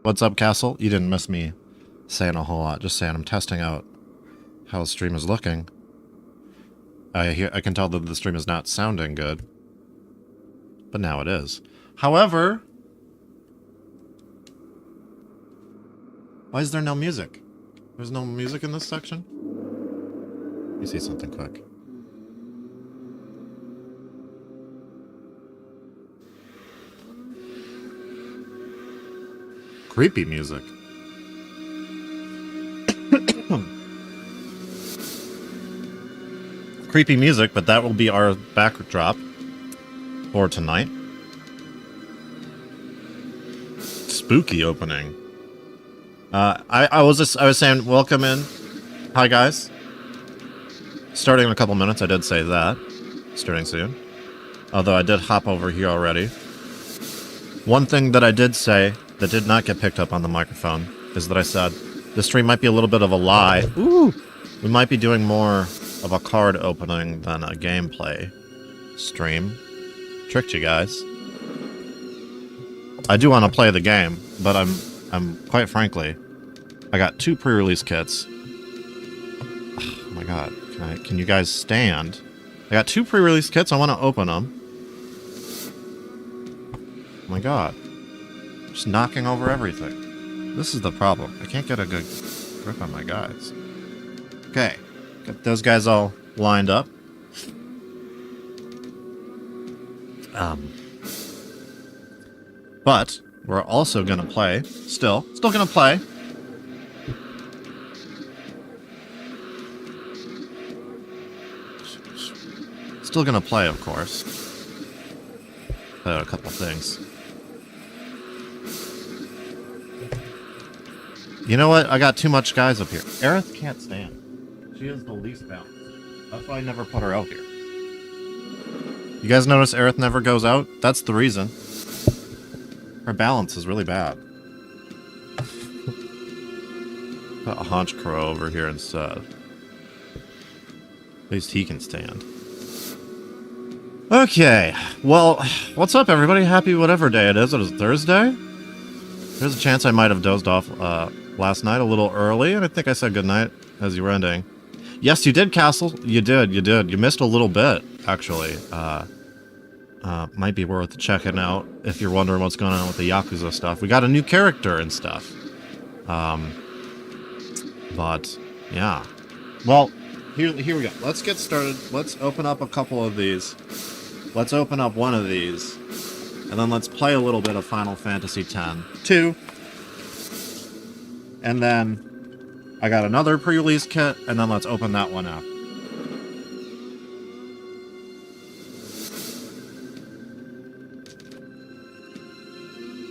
What's up, Castle? You didn't miss me saying a whole lot. Just saying I'm testing out how the stream is looking. I can tell that the stream is not sounding good. But now it is. However... Why is there no music? There's no music in this section? Let me see something quick. Creepy music. Creepy music, but that will be our backdrop for tonight. Spooky opening. I was saying welcome in. Hi guys. Starting in a couple minutes, I did say that. Starting soon. Although I did hop over here already. One thing that I did say that did not get picked up on the microphone is that I said this stream might be a little bit of a lie. Ooh! We might be doing more of a card opening than a gameplay stream. Tricked you guys. I do want to play the game, but I'm quite frankly, I got 2 pre-release kits. Oh my god, can you guys stand? I got 2 pre-release kits, I want to open them. Oh my god. Just knocking over everything. This is the problem. I can't get a good grip on my guys. Okay. Got those guys all lined up. But we're also gonna play. Still gonna play. Still gonna play, of course. Play out a couple things. You know what? I got too much guys up here. Aerith can't stand. She is the least balanced. That's why I never put her out here. You guys notice Aerith never goes out? That's the reason. Her balance is really bad. Put a haunch crow over here instead. At least he can stand. Okay. Well, what's up, everybody? Happy whatever day it is. It is Thursday. There's a chance I might have dozed off last night a little early, and I think I said goodnight as you were ending. Yes, you did, Castle. You did. You missed a little bit, actually. Might be worth checking out if you're wondering what's going on with the Yakuza stuff. We got a new character and stuff. But, yeah. Well, here we go. Let's get started. Let's open up a couple of these. Let's open up one of these. And then let's play a little bit of Final Fantasy X-2. And then I got another pre-release kit, and then let's open that one up.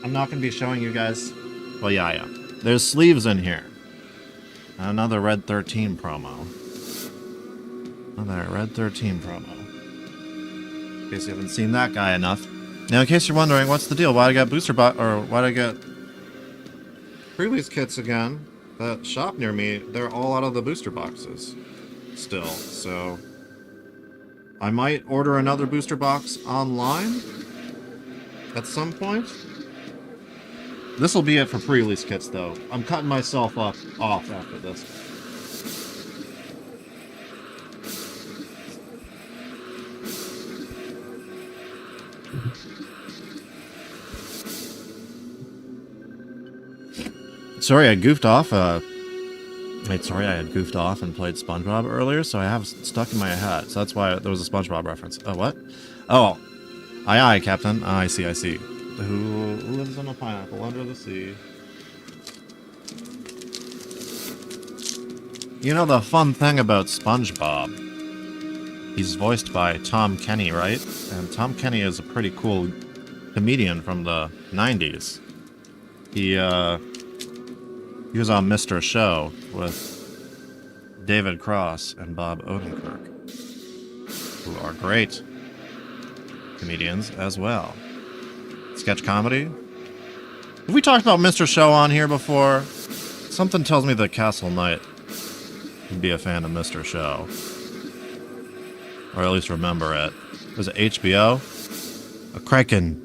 I'm not going to be showing you guys... Well, yeah, I am. There's sleeves in here. Another Red 13 promo. Another Red 13 promo. In case you haven't seen that guy enough. Now, in case you're wondering, what's the deal? Why'd I get booster box, or why'd I get pre-release kits again? That shop near me, they're all out of the booster boxes still, so I might order another booster box online at some point. This will be it for pre-release kits, though. I'm cutting myself off after this. Sorry, I goofed off. Sorry, I had goofed off and played SpongeBob earlier, so I have stuck in my head. So that's why there was a SpongeBob reference. Oh, what? Oh, aye, Captain. I see. Who lives on a pineapple under the sea? You know the fun thing about SpongeBob? He's voiced by Tom Kenny, right? And Tom Kenny is a pretty cool comedian from the 90s. He was on Mr. Show with David Cross and Bob Odenkirk, who are great comedians as well. Sketch comedy. Have we talked about Mr. Show on here before? Something tells me that Castle Knight would be a fan of Mr. Show. Or at least remember it. Was it HBO? A Kraken.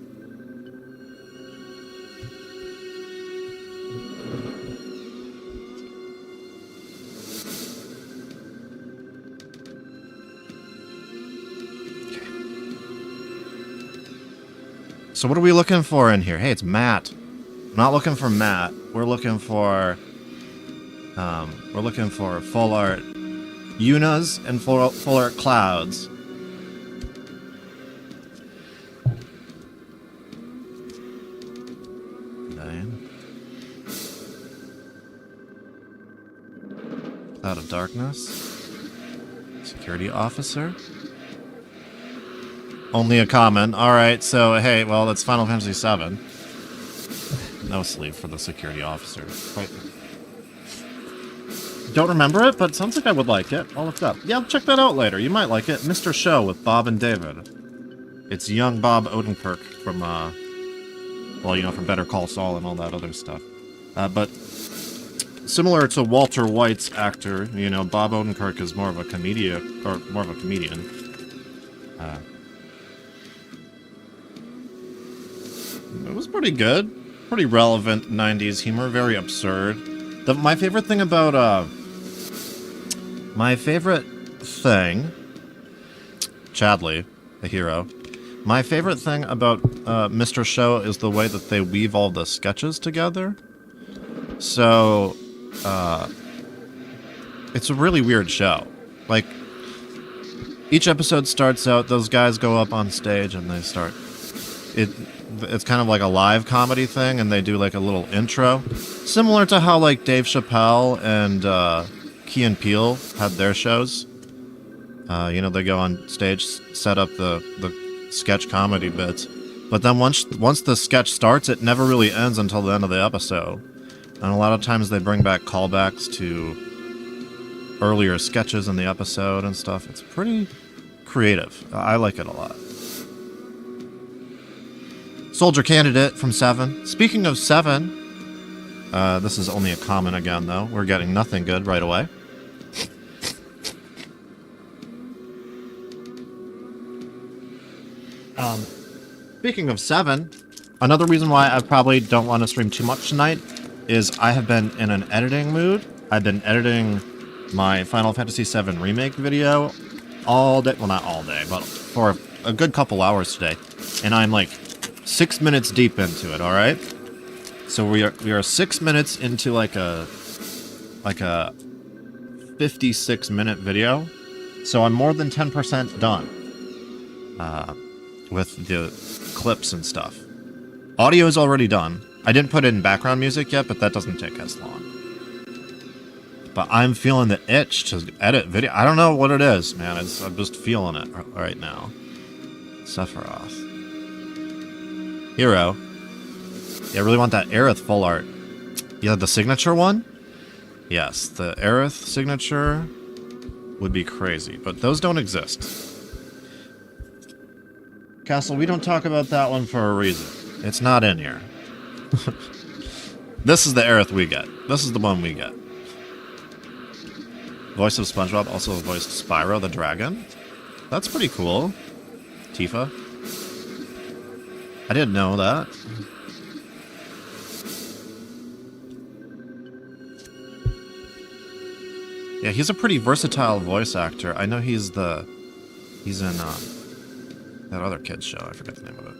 So what are we looking for in here? Hey, it's Matt. I'm not looking for Matt. We're looking for full art Yunas and full art Clouds. Cloud of Darkness. Security Officer. Only a common. Alright, so hey, well, it's Final Fantasy VII. No sleeve for the Security Officer. Quite... Don't remember it, but it sounds like I would like it. I'll look it up. Yeah, I'll check that out later. You might like it. Mr. Show with Bob and David. It's young Bob Odenkirk from, well, you know, from Better Call Saul and all that other stuff. But similar to Walter White's actor, you know, Bob Odenkirk is more of a comedian, or more of a comedian. It was pretty good. Pretty relevant 90s humor, very absurd. My favorite thing about, Chadley, the hero. My favorite thing about Mr. Show is the way that they weave all the sketches together. So, it's a really weird show. Like, each episode starts out, those guys go up on stage and they start... It's kind of like a live comedy thing, and they do like a little intro. Similar to how like Dave Chappelle and Key and Peele had their shows. You know, they go on stage, set up the sketch comedy bits. But then once the sketch starts, it never really ends until the end of the episode. And a lot of times they bring back callbacks to earlier sketches in the episode and stuff. It's pretty creative. I like it a lot. Soldier Candidate from 7. Speaking of 7, this is only a comment again, though. We're getting nothing good right away. Speaking of 7, another reason why I probably don't want to stream too much tonight is I have been in an editing mood. I've been editing my Final Fantasy VII Remake video all day. Well, not all day, but for a good couple hours today. And I'm like 6 minutes deep into it, alright? So we are 6 minutes into like a 56-minute video. So I'm more than 10% done with the clips and stuff. Audio is already done. I didn't put in background music yet, but that doesn't take as long. But I'm feeling the itch to edit video. I don't know what it is, man. I'm just feeling it right now. Sephiroth. Hero. Yeah, I really want that Aerith full art. Yeah, the signature one? Yes, the Aerith signature would be crazy, but those don't exist. Castle, we don't talk about that one for a reason. It's not in here. This is the Aerith we get. This is the one we get. Voice of SpongeBob also voiced Spyro the Dragon. That's pretty cool. Tifa. I didn't know that. Yeah, he's a pretty versatile voice actor. I know he's in that other kid's show. I forget the name of it.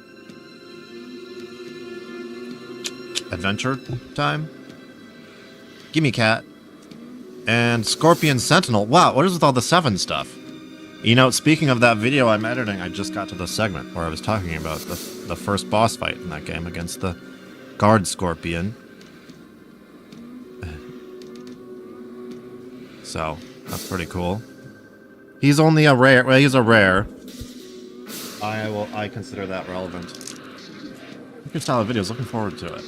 Adventure Time? Gimme Cat. And Scorpion Sentinel. Wow, what is with all the 7 stuff? You know, speaking of that video I'm editing, I just got to the segment where I was talking about the first boss fight in that game against the Guard Scorpion. So, that's pretty cool. He's only a rare. Well, he's a rare. I consider that relevant. Good style of videos. Looking forward to it.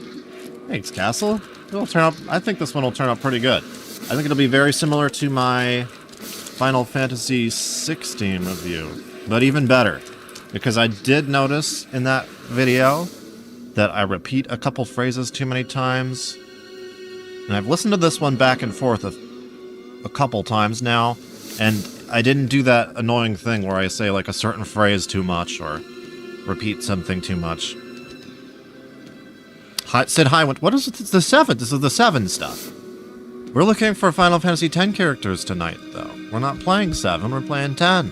Thanks, Castle. It'll turn out. I think this one will turn out pretty good. I think it'll be very similar to my Final Fantasy 16 review, but even better, because I did notice in that video that I repeat a couple phrases too many times, and I've listened to this one back and forth a couple times now, and I didn't do that annoying thing where I say like a certain phrase too much or repeat something too much. Said hi. What is it? It's the 7. This is the 7 stuff. We're looking for Final Fantasy X characters tonight, though. We're not playing 7, we're playing 10.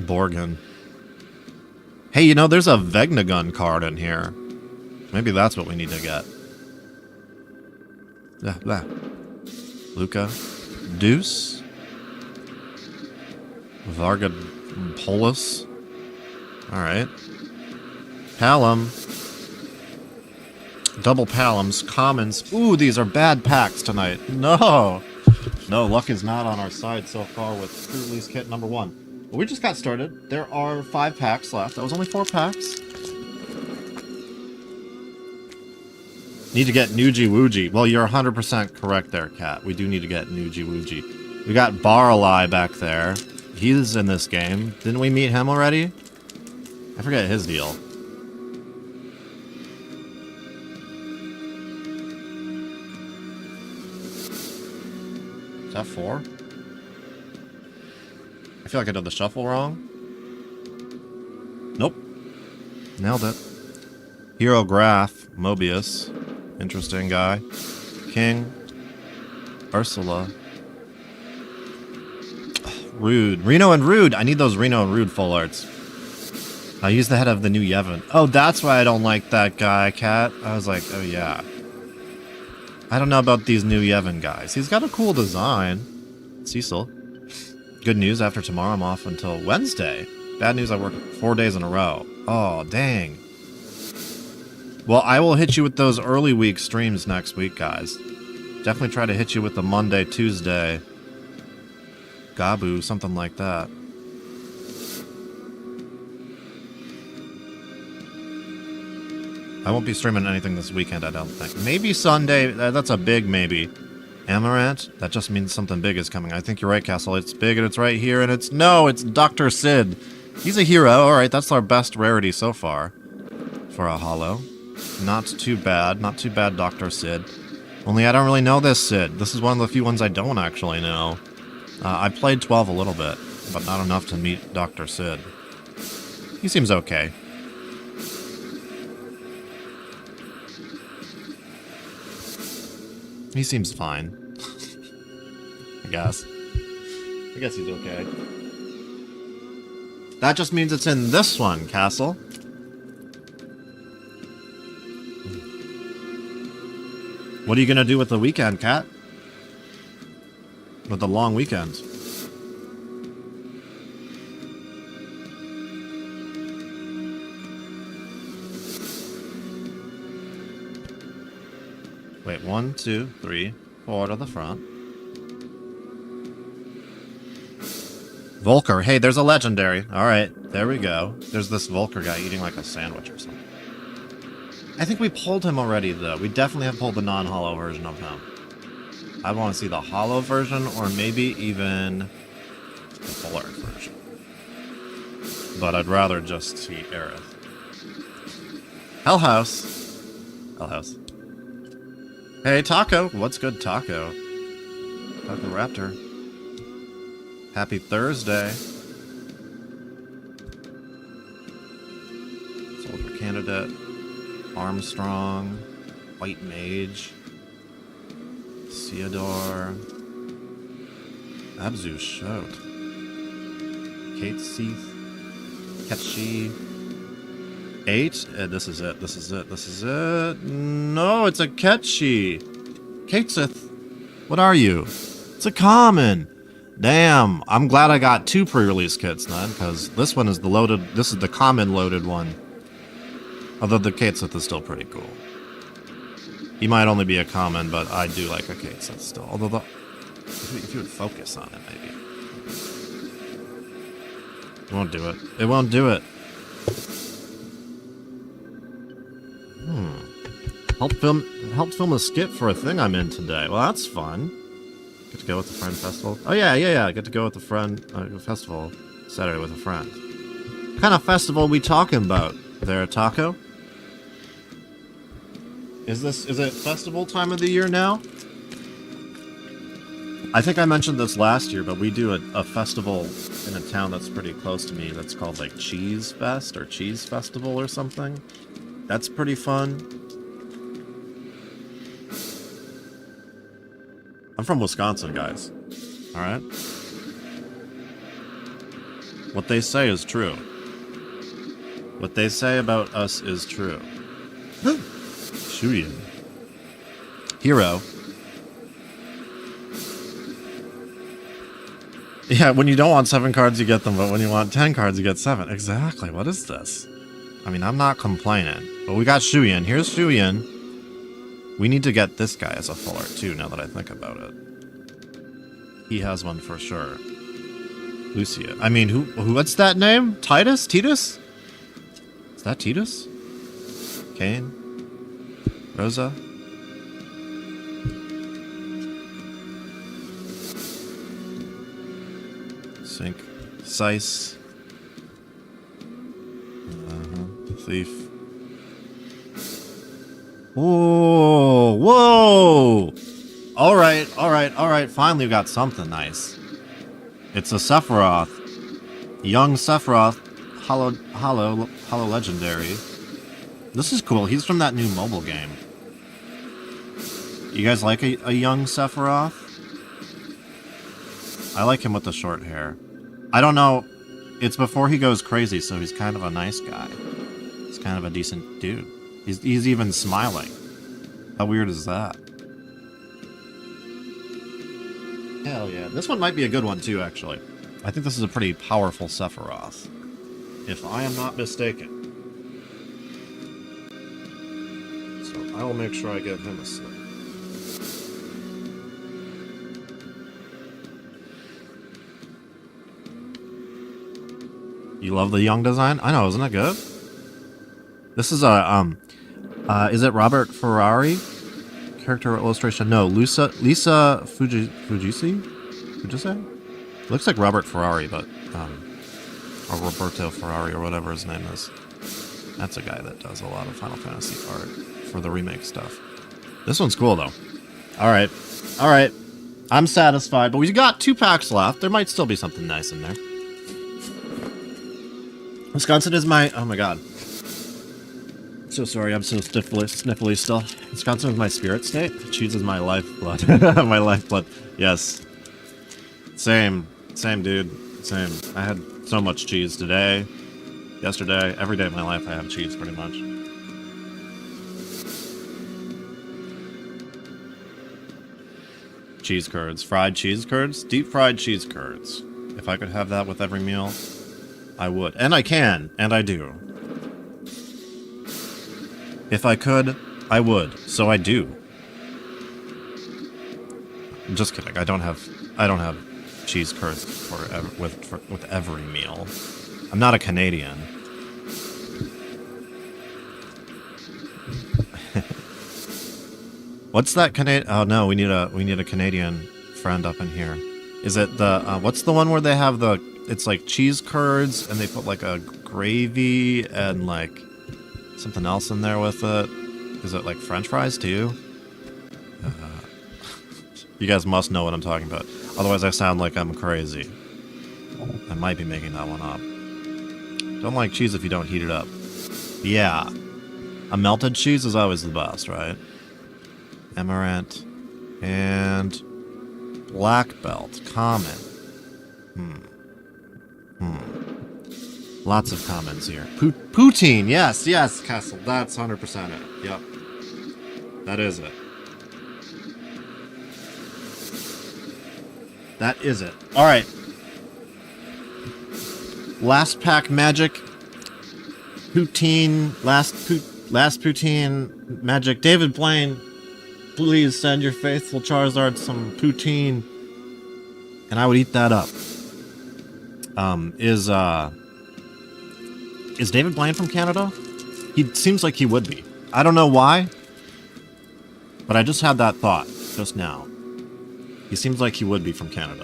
Borgin. Hey, you know, there's a Vegnagun card in here. Maybe that's what we need to get. Blah. Luca. Deuce. Varga Polis. Alright. Palom. Double Paloms. Commons. Ooh, these are bad packs tonight. No! No, luck is not on our side so far with pre-release kit number 1. But we just got started. There are 5 packs left. That was only 4 packs. Need to get Nuji Wooji. Well, you're 100% correct there, Kat. We do need to get Nuji Wooji. We got Baralai back there. He's in this game. Didn't we meet him already? I forget his deal. Is that 4? I feel like I did the shuffle wrong. Nope. Nailed it. Hero Graph. Mobius. Interesting guy. King. Ursula. Rude. Reno and Rude. I need those Reno and Rude full arts. I use the head of the new Yevon. Oh, that's why I don't like that guy, Cat. I was like, oh yeah. I don't know about these new Yevon guys. He's got a cool design. Cecil. Good news, after tomorrow I'm off until Wednesday. Bad news, I work 4 days in a row. Oh, dang. Well, I will hit you with those early week streams next week, guys. Definitely try to hit you with the Monday, Tuesday. Gabu, something like that. I won't be streaming anything this weekend, I don't think. Maybe Sunday. That's a big maybe. Amaranth? That just means something big is coming. I think you're right, Castle. It's big and it's right here, and it's... No, it's Dr. Sid. He's a hero. Alright, that's our best rarity so far. For a holo. Not too bad. Not too bad, Dr. Sid. Only I don't really know this Sid. This is one of the few ones I don't actually know. I played 12 a little bit, but not enough to meet Dr. Sid. He seems okay. He seems fine. I guess. I guess he's okay. That just means it's in this one, Castle. What are you gonna do with the weekend, Cat? With the long weekend? Wait, 1, 2, 3, 4 to the front. Volker. Hey, there's a legendary. Alright, there we go. There's this Volker guy eating like a sandwich or something. I think we pulled him already, though. We definitely have pulled the non-holo version of him. I want to see the holo version, or maybe even the full art version. But I'd rather just see Aerith. Hellhouse. Hellhouse. Hey, Taco. What's good, Taco? Taco Raptor. Happy Thursday. Soldier Candidate. Armstrong. White Mage. Theodore. Abzu Shout. Kate Seath. Ketchi. 8? This is it. This is it. This is it. No, it's a Ketchi. Katesith. What are you? It's a common. Damn. I'm glad I got 2 pre-release kits then, because this one is the loaded. This is the common loaded one. Although the Katesith is still pretty cool. He might only be a common, but I do like a Katesith still. Although, if you would focus on it, maybe. It won't do it. It won't do it. Helped film a skit for a thing I'm in today. Well, that's fun. Get to go with the friend festival. Oh yeah. Get to go with the friend festival Saturday with a friend. What kind of festival we talking about there, Taco? Is it festival time of the year now? I think I mentioned this last year, but we do a festival in a town that's pretty close to me that's called like Cheese Fest or Cheese Festival or something. That's pretty fun. I'm from Wisconsin, guys. Alright? What they say is true. What they say about us is true. Shuyin. Hero. Yeah, when you don't want 7 cards, you get them, but when you want 10 cards, you get 7. Exactly, what is this? I mean, I'm not complaining, but we got Shuyin. Here's Shuyin. We need to get this guy as a full art, too, now that I think about it. He has one for sure. Lucia. I mean, what's that name? Titus? Titus? Is that Titus? Kane? Rosa? Sync. Sice. Thief. Whoa! Whoa! Alright. Finally we got something nice. It's a Sephiroth. Young Sephiroth. Hollow Legendary. This is cool. He's from that new mobile game. You guys like a young Sephiroth? I like him with the short hair. I don't know. It's before he goes crazy, so he's kind of a nice guy. He's kind of a decent dude. He's even smiling. How weird is that? Hell yeah. This one might be a good one too, actually. I think this is a pretty powerful Sephiroth. If I am not mistaken. So I will make sure I give him a slip. You love the young design? I know, isn't it good? This is a, is it Robert Ferrari? Character illustration? No, Lisa Fujisi? Looks like Robert Ferrari, but, or Roberto Ferrari, or whatever his name is. That's a guy that does a lot of Final Fantasy art for the remake stuff. This one's cool, though. Alright. I'm satisfied, but we got 2 packs left. There might still be something nice in there. Wisconsin is my... Oh my god. So sorry, I'm so sniffly still. Wisconsin is my spirit state. Cheese is my lifeblood. My lifeblood. Yes. Same, dude. Same. I had so much cheese today, yesterday, every day of my life I have cheese, pretty much. Cheese curds. Fried cheese curds? Deep fried cheese curds. If I could have that with every meal, I would. And I can. And I do. If I could, I would. So I do. Just kidding. I don't have cheese curds with every meal. I'm not a Canadian. What's that Canadian? Oh no, we need a Canadian friend up in here. Is it the what's the one where they have the? It's like cheese curds and they put like a gravy and like something else in there with it. Is it like French fries too? You guys must know what I'm talking about. Otherwise I sound like I'm crazy. I might be making that one up. Don't like cheese if you don't heat it up. Yeah. A melted cheese is always the best, right? Amaranth. And black belt. Common. Lots of comments here. Poutine. Yes, Castle. That's 100% it. Yep. That is it. That is it. Alright. Last pack magic. Poutine. Last poutine magic. David Blaine, please send your faithful Charizard some poutine. And I would eat that up. Is David Blaine from Canada? He seems like he would be. I don't know why, but I just had that thought just now. He seems like he would be from Canada.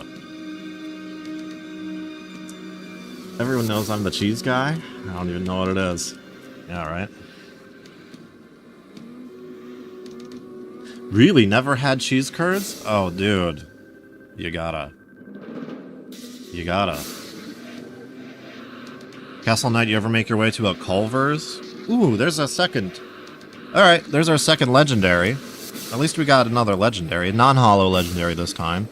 Everyone knows I'm the cheese guy. I don't even know what it is. Yeah, right. Really? Never had cheese curds? Oh, dude. You gotta. Castle Knight, you ever make your way to a Culver's? Ooh, there's a second. Alright, there's our second legendary. At least we got another legendary. Non-hollow legendary this time.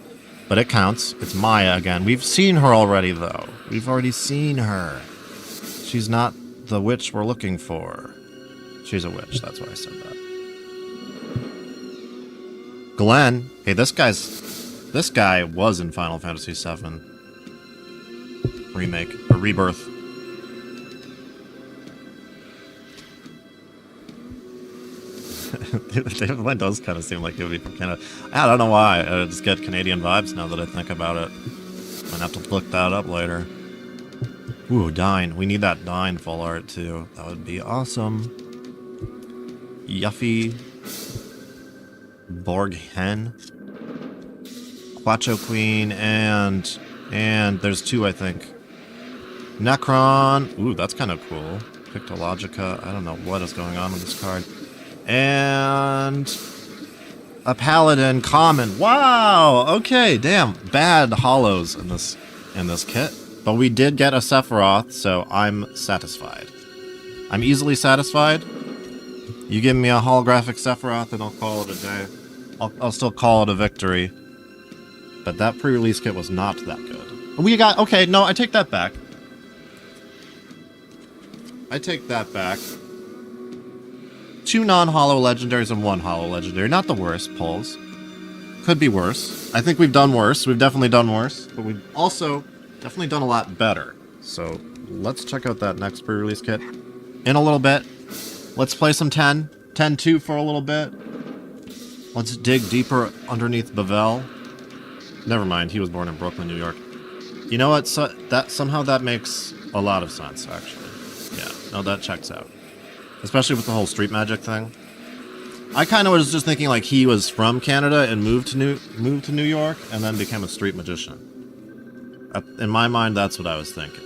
But it counts. It's Maya again. We've seen her already, though. We've already seen her. She's not the witch we're looking for. She's a witch, that's why I said that. Glenn. Hey, this guy was in Final Fantasy VII Remake, or Rebirth. David Blaine does kind of seem like he would be from Canada. I don't know why. I just get Canadian vibes now that I think about it. Might have to look that up later. Ooh, Dine. We need that Dine full art too. That would be awesome. Yuffie. Borg Hen. Quacho Queen, and there's two, I think. Necron. Ooh, that's kind of cool. Pictologica. I don't know what is going on with this card. And a Paladin common. Wow. Okay. Damn. Bad hollows in this kit, but we did get a Sephiroth, so I'm satisfied. I'm easily satisfied. You give me a holographic Sephiroth, and I'll call it a day. I'll still call it a victory. But that pre-release kit was not that good. We got... Okay, no, I take that back. I take that back. 2 non-holo legendaries and 1 holo legendary. Not the worst pulls. Could be worse. I think we've done worse. We've definitely done worse. But we've also definitely done a lot better. So let's check out that next pre-release kit in a little bit. Let's play some 10. 10-2 for a little bit. Let's dig deeper underneath Bevelle. Never mind, he was born in Brooklyn, New York. You know what? So somehow that makes a lot of sense, actually. Yeah, no, that checks out. Especially with the whole street magic thing. I kind of was just thinking like he was from Canada and moved to New York and then became a street magician. In my mind, that's what I was thinking.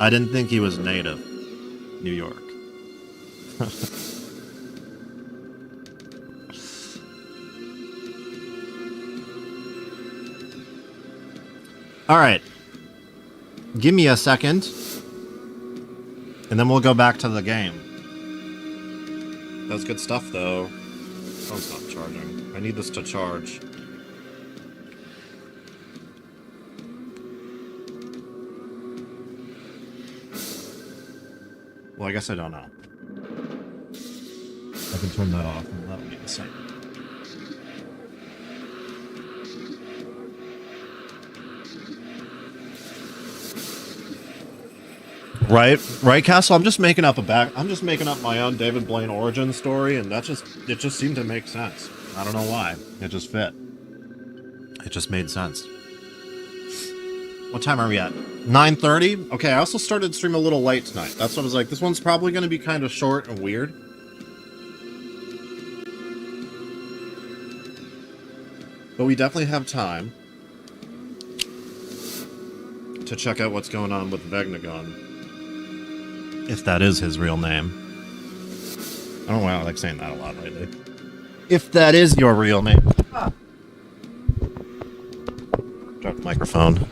I didn't think he was native New York. All right. Give me a second. And then we'll go back to the game. That was good stuff, though. Phone's not charging. I need this to charge. Well, I guess I don't know. I can turn that off, and that'll be the same. Right, Castle. I'm just making up my own David Blaine origin story, and it just seemed to make sense. I don't know why. It just fit. It just made sense. What time are we at? 9:30? Okay, I also started the stream a little late tonight. That's what I was like. This one's probably going to be kind of short and weird. But we definitely have time to check out what's going on with Vegnagun. If that is his real name. I don't know why I like saying that a lot lately. If that is your real name. Ah. Drop the microphone.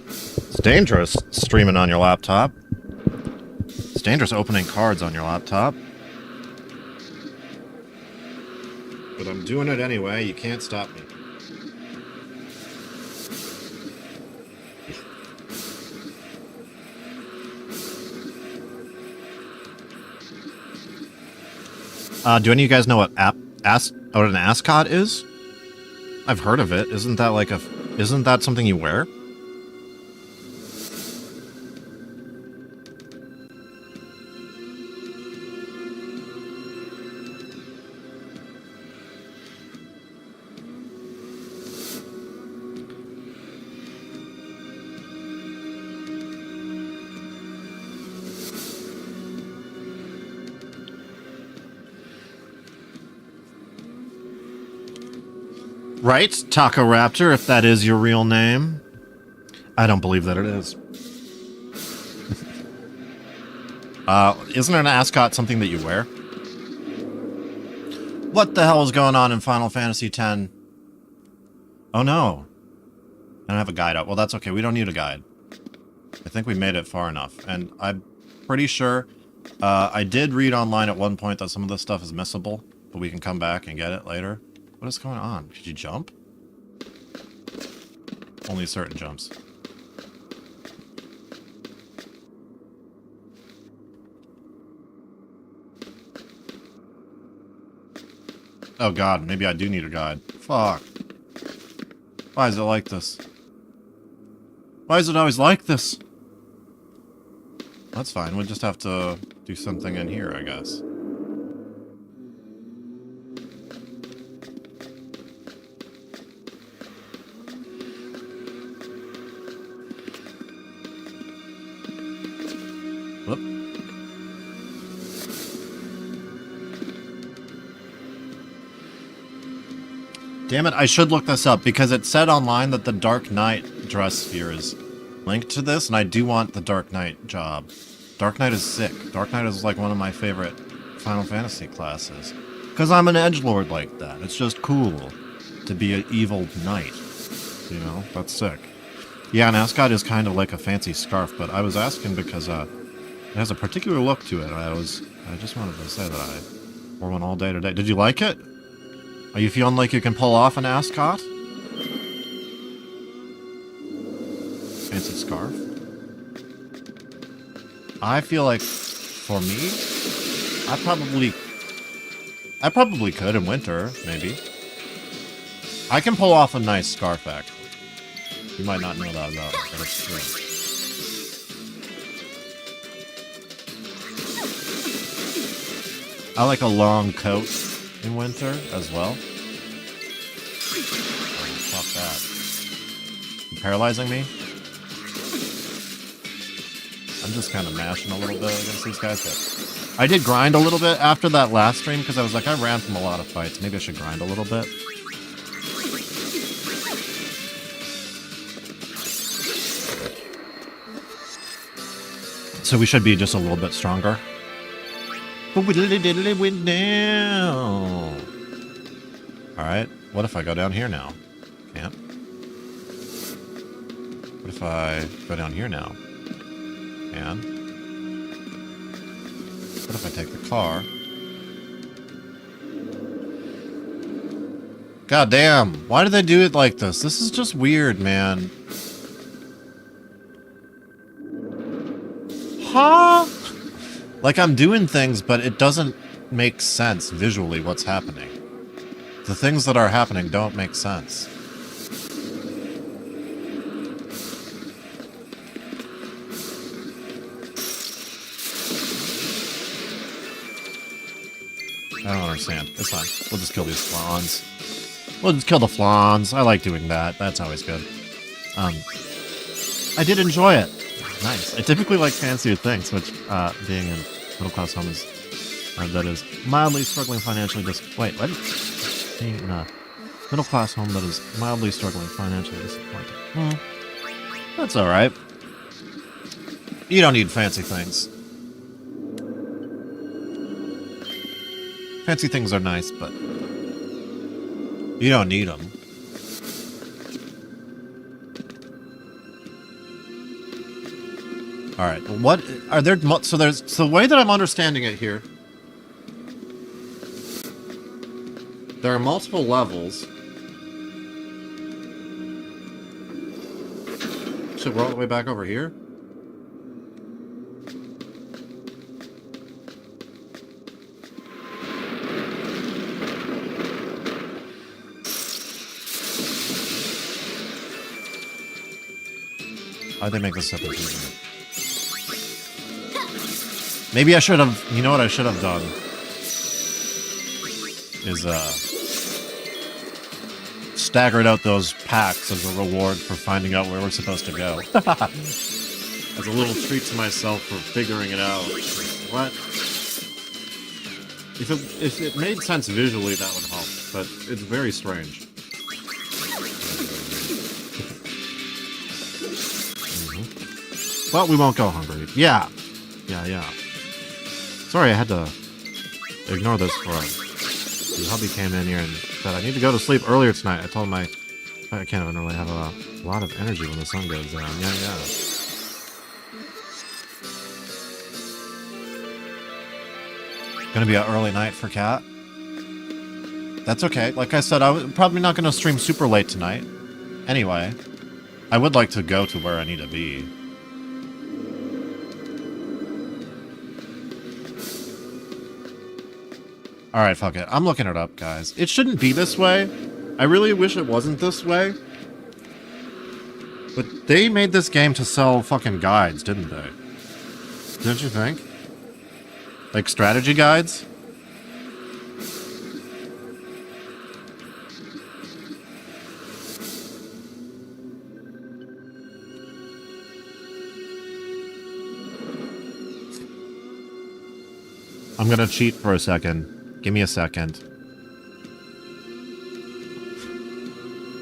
It's dangerous streaming on your laptop. It's dangerous opening cards on your laptop. But I'm doing it anyway. You can't stop me. Do any of you guys know what an ascot is? I've heard of it. Isn't that something you wear? Right, Taco Raptor, if that is your real name. I don't believe that it is. Isn't an ascot something that you wear? What the hell is going on in Final Fantasy X? Oh no. I don't have a guide out. Well, that's okay. We don't need a guide. I think we made it far enough. And I'm pretty sure I did read online at one point that some of this stuff is missable, but we can come back and get it later. What is going on? Did you jump? Only certain jumps. Oh god, maybe I do need a guide. Fuck. Why is it like this? Why is it always like this? That's fine, we'll just have to do something in here, I guess. Whoop. Damn it, I should look this up, because it said online that the Dark Knight dress sphere is linked to this, and I do want the Dark Knight job. Dark Knight is sick. Dark Knight is like one of my favorite Final Fantasy classes. Because I'm an edgelord like that. It's just cool to be an evil knight. You know, that's sick. Yeah, an ascot is kind of like a fancy scarf, but I was asking because it has a particular look to it. I just wanted to say that I wore one all day today. Did you like it? Are you feeling like you can pull off an ascot? Fancy scarf? I feel like, for me, I probably could in winter, maybe. I can pull off a nice scarf, actually. You might not know that about it, but it's true. I like a long coat in winter as well. Oh, fuck that. You paralyzing me? I'm just kind of mashing a little bit against these guys, but I did grind a little bit after that last stream because I was like, I ran from a lot of fights. Maybe I should grind a little bit. So we should be just a little bit stronger. Alright, what if I go down here now? Can't. What if I go down here now? Can. What if I take the car? God damn, why do they do it like this? This is just weird, man. Huh? Like I'm doing things, but it doesn't make sense visually what's happening. The things that are happening don't make sense. I don't understand. It's fine. We'll just kill these flans. We'll just kill the flans. I like doing that. That's always good. I did enjoy it. Nice. I typically like fancier things, which, being in middle-class home is, that is mildly struggling financially wait, what? Being in a middle-class home that is mildly struggling financially disappointing. That's alright. You don't need fancy things. Fancy things are nice, but you don't need them. Alright, what are there? So the way that I'm understanding it here, there are multiple levels. So we're all the way back over here? Why'd they make this separate? Maybe I should have, you know what I should have done? Is, staggered out those packs as a reward for finding out where we're supposed to go. As a little treat to myself for figuring it out. What? If it made sense visually, that would help, but it's very strange. Well, we won't go hungry. Yeah. Yeah. Sorry, I had to ignore this for a... The hubby came in here and said, I need to go to sleep earlier tonight. I told him I can't even really have a lot of energy when the sun goes down. Yeah. Gonna be an early night for Cat. That's okay. Like I said, I'm probably not gonna stream super late tonight. Anyway, I would like to go to where I need to be. Alright, fuck it. I'm looking it up, guys. It shouldn't be this way. I really wish it wasn't this way. But they made this game to sell fucking guides, didn't they? Don't you think? Like strategy guides? I'm gonna cheat for a second. Give me a second.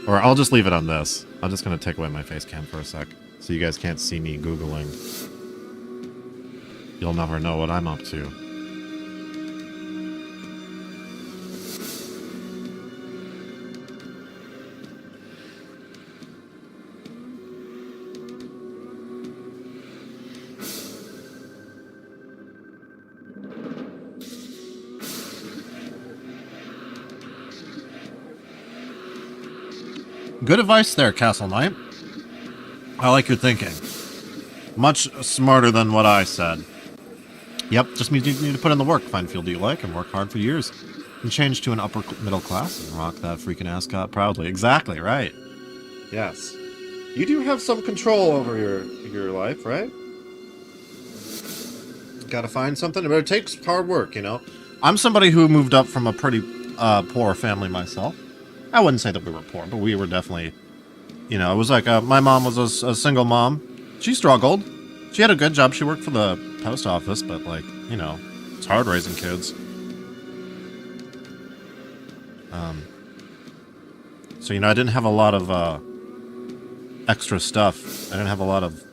Or I'll just leave it on this. I'm just gonna take away my face cam for a sec, so you guys can't see me Googling. You'll never know what I'm up to. Good advice there, Castle Knight. I like your thinking. Much smarter than what I said. Yep, just means you need to put in the work, find a field you like, and work hard for years. And change to an upper middle class and rock that freaking ascot proudly. Exactly, right. Yes. You do have some control over your life, right? Gotta find something, but it takes hard work, you know? I'm somebody who moved up from a pretty poor family myself. I wouldn't say that we were poor, but we were definitely, you know, it was like, my mom was a single mom. She struggled. She had a good job. She worked for the post office, but, like, you know, it's hard raising kids. So, you know, I didn't have a lot of, extra stuff. I didn't have a lot of,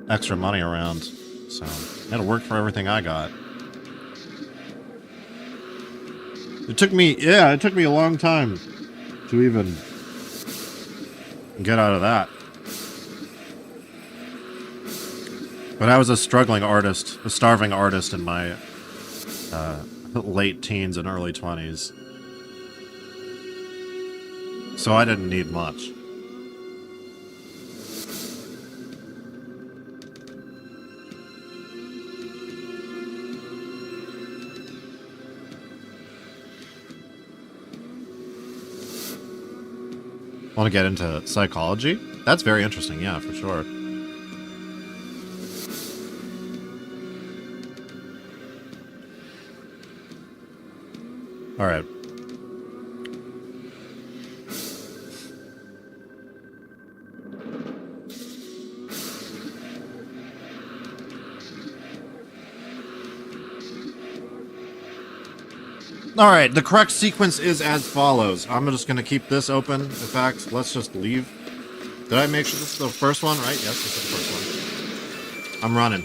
extra money around. So, I had to work for everything I got. It took me a long time to even get out of that. But I was a struggling artist, a starving artist in my late teens and early 20s. So I didn't need much. Want to get into psychology? That's very interesting, yeah, for sure. Alright. Alright, the correct sequence is as follows. I'm just going to keep this open. In fact, let's just leave. Did I make sure this is the first one? Right? Yes, this is the first one. I'm running.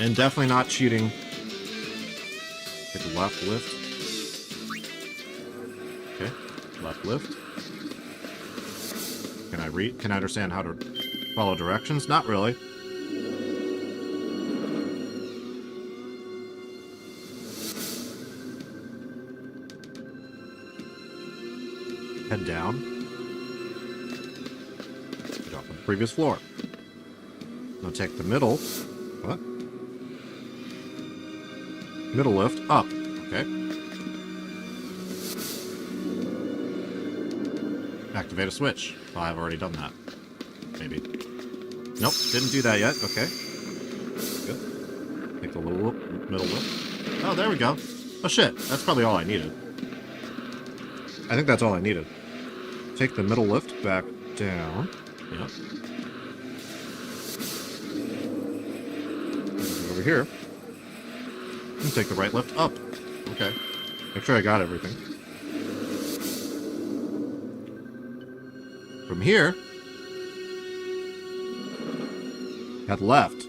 And definitely not cheating. Take the left lift. Okay, left lift. Can I understand how to follow directions? Not really. Head down. Get off on the previous floor. Now take the middle. What? Middle lift up. Okay. Activate a switch. Well, I've already done that. Maybe. Nope, didn't do that yet. Okay. Good. Take the little middle lift. Oh, there we go. Oh shit, that's probably all I needed. I think that's all I needed. Take the middle lift back down. Yep. Over here. And take the right lift up. Okay. Make sure I got everything. From here, head left.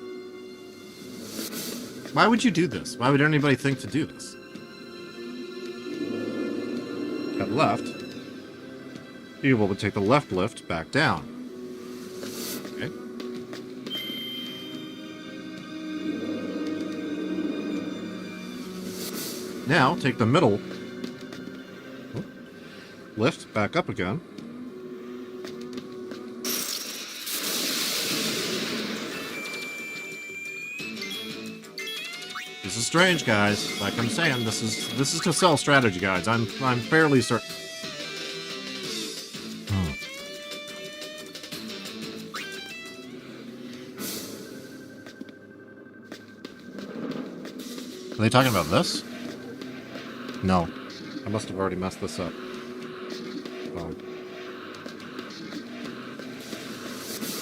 Why would you do this? Why would anybody think to do this? Head left. Be able to take the left lift back down. Okay. Now, take the middle lift back up again. This is strange, guys. Like I'm saying, this is to sell strategy guides. I'm fairly certain. Are they talking about this? No. I must have already messed this up. Well.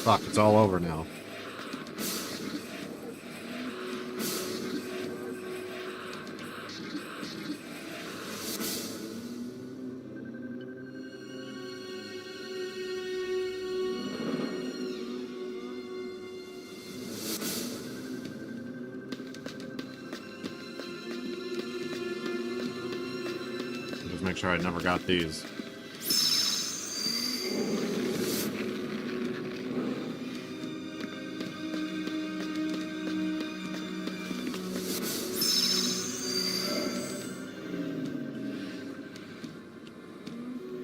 Fuck, it's all over now. Make sure I never got these.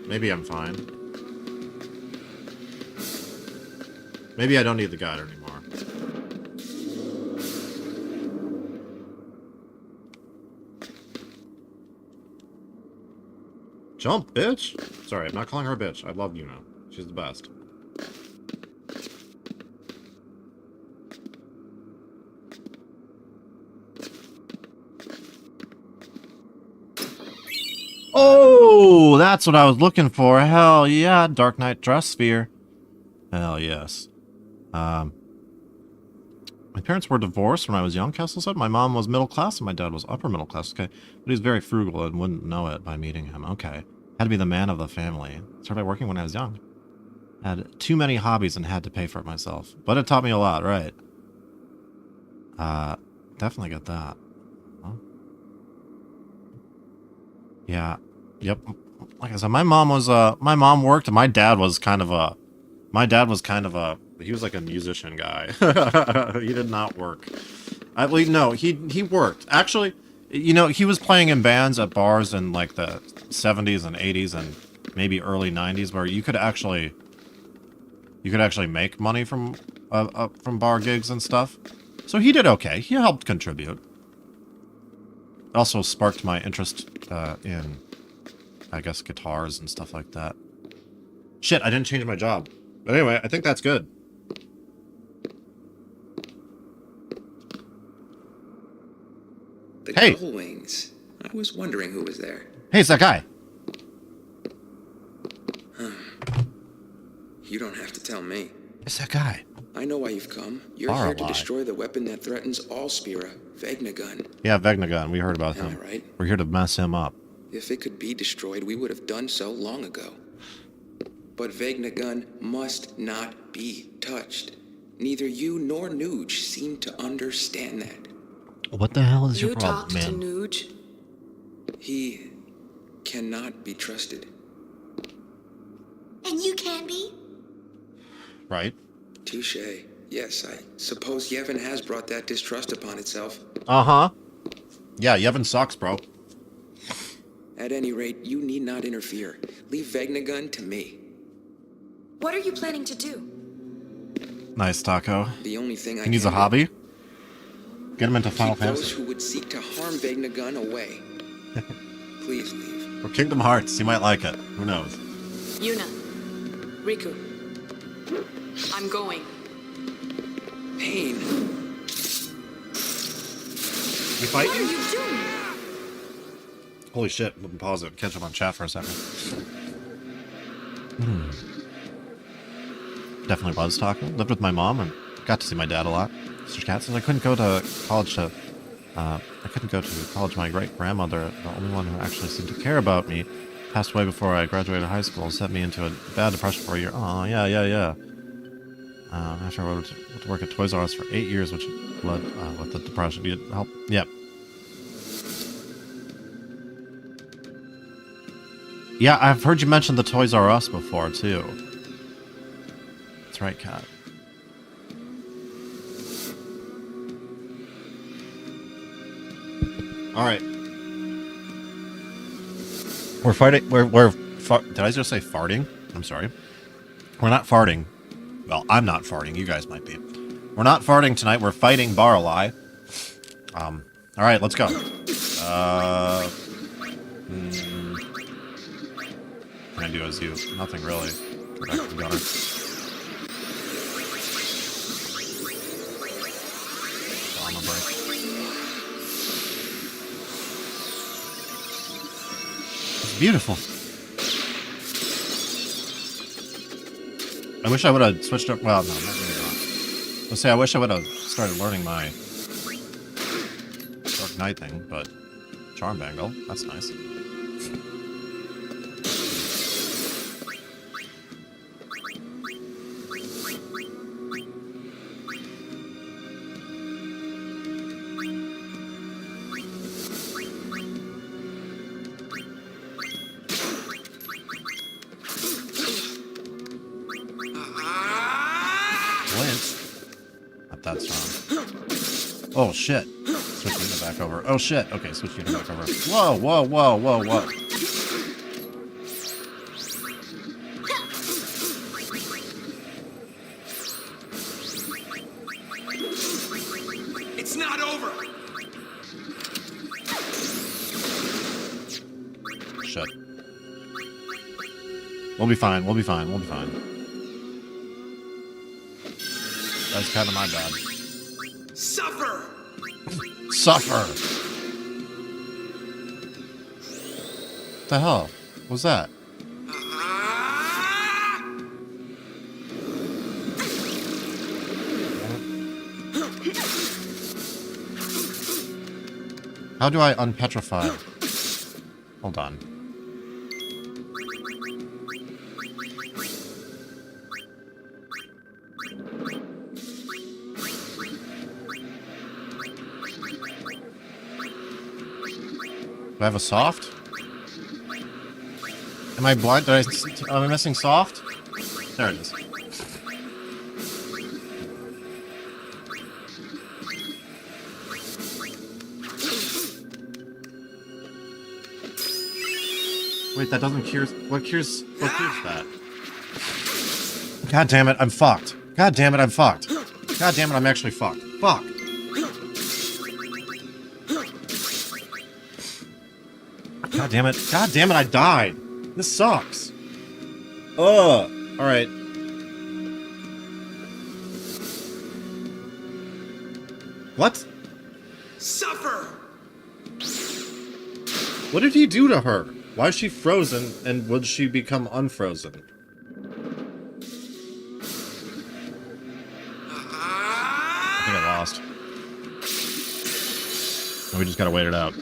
Maybe I'm fine. Maybe I don't need the guide anymore. Jump, bitch! Sorry, I'm not calling her a bitch. I love Yuna. She's the best. Oh, that's what I was looking for. Hell yeah, Dark Knight Dress Sphere. Hell yes. My parents were divorced when I was young, Kessel said. My mom was middle class and my dad was upper middle class, okay? But he was very frugal and wouldn't know it by meeting him, okay. Had to be the man of the family. Started working when I was young. Had too many hobbies and had to pay for it myself. But it taught me a lot, right? Definitely get that. Huh? Yeah. Yep. Like I said, my mom worked and my dad was kind of a, he was like a musician guy. He did not work. No, he worked. Actually, you know, he was playing in bands at bars in like the 70s and 80s and maybe early 90s where you could actually make money from bar gigs and stuff. So he did okay. He helped contribute. It also sparked my interest in, I guess, guitars and stuff like that. Shit, I didn't change my job. But anyway, I think that's good. The hey! Gull Wings. I was wondering who was there. Hey, it's that guy. You don't have to tell me. It's that guy. I know why you've come. You're here to destroy the weapon that threatens all Spira, Vegnagun. Yeah, Vegnagun. We heard about him. Am I right? We're here to mess him up. If it could be destroyed, we would have done so long ago. But Vegnagun must not be touched. Neither you nor Nuge seem to understand that. What the hell is your problem, You talked to Nuge? He cannot be trusted. And you can be? Right. Touche. Yes, I suppose Yevon has brought that distrust upon itself. Uh-huh. Yeah, Yevon sucks, bro. At any rate, you need not interfere. Leave Vegnagun to me. What are you planning to do? Nice, Taco. The only thing He needs a hobby. Get him into Final Fantasy. Those who would seek to harm Vegnagun away. Please leave. Or Kingdom Hearts. He might like it. Who knows? Yuna. Riku. I'm going. Pain. You fighting? What are you doing? Holy shit. Let me pause it. Catch up on chat for a second. Definitely was talking. Lived with my mom and got to see my dad a lot. Mr. Cat says I couldn't go to college my great grandmother, the only one who actually seemed to care about me, passed away before I graduated high school and sent me into a bad depression for a year. Oh, yeah. After I went to work at Toys R Us for 8 years, which led with the depression. You help? Yep. Yeah, I've heard you mention the Toys R Us before, too. That's right, Cat. Alright. We're fighting. Did I just say farting? I'm sorry. We're not farting. Well, I'm not farting. You guys might be. We're not farting tonight. We're fighting Baralai. Alright, let's go. Can I do as you? Nothing really. Go back to the gunner. Armor break. It's beautiful. I wish I would have switched up. Well, no, not really not. Let's say I wish I would have started learning my Dark Knight thing, but Charm Bangle, that's nice. Not that strong. Oh shit. Switch Yuna back over. Oh shit. Okay, switch Yuna back over. Whoa, whoa, whoa, whoa, whoa. It's not over. Shit. We'll be fine. We'll be fine. We'll be fine. That's kind of my bad. Suffer. Suffer. What the hell was that? How do I unpetrify? Hold on. Do I have a soft? Am I blind? Am I missing soft? There it is. Wait, that doesn't cure. What cures that? God damn it, I'm fucked. God damn it, I'm fucked. God damn it, I'm actually fucked. Fuck. God damn it. God damn it, I died. This sucks. Ugh. Alright. What? Suffer. What did he do to her? Why is she frozen, and would she become unfrozen? I think I lost. We just gotta wait it out.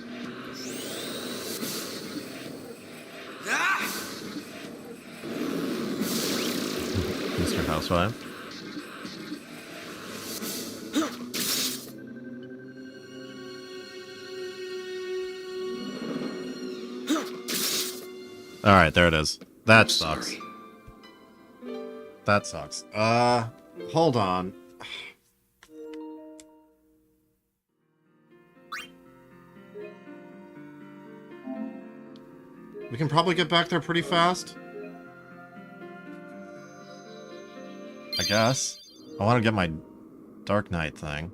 Mr. Housewife. Alright, there it is. That sucks. That sucks. Hold on. We can probably get back there pretty fast. I guess. I want to get my Dark Knight thing.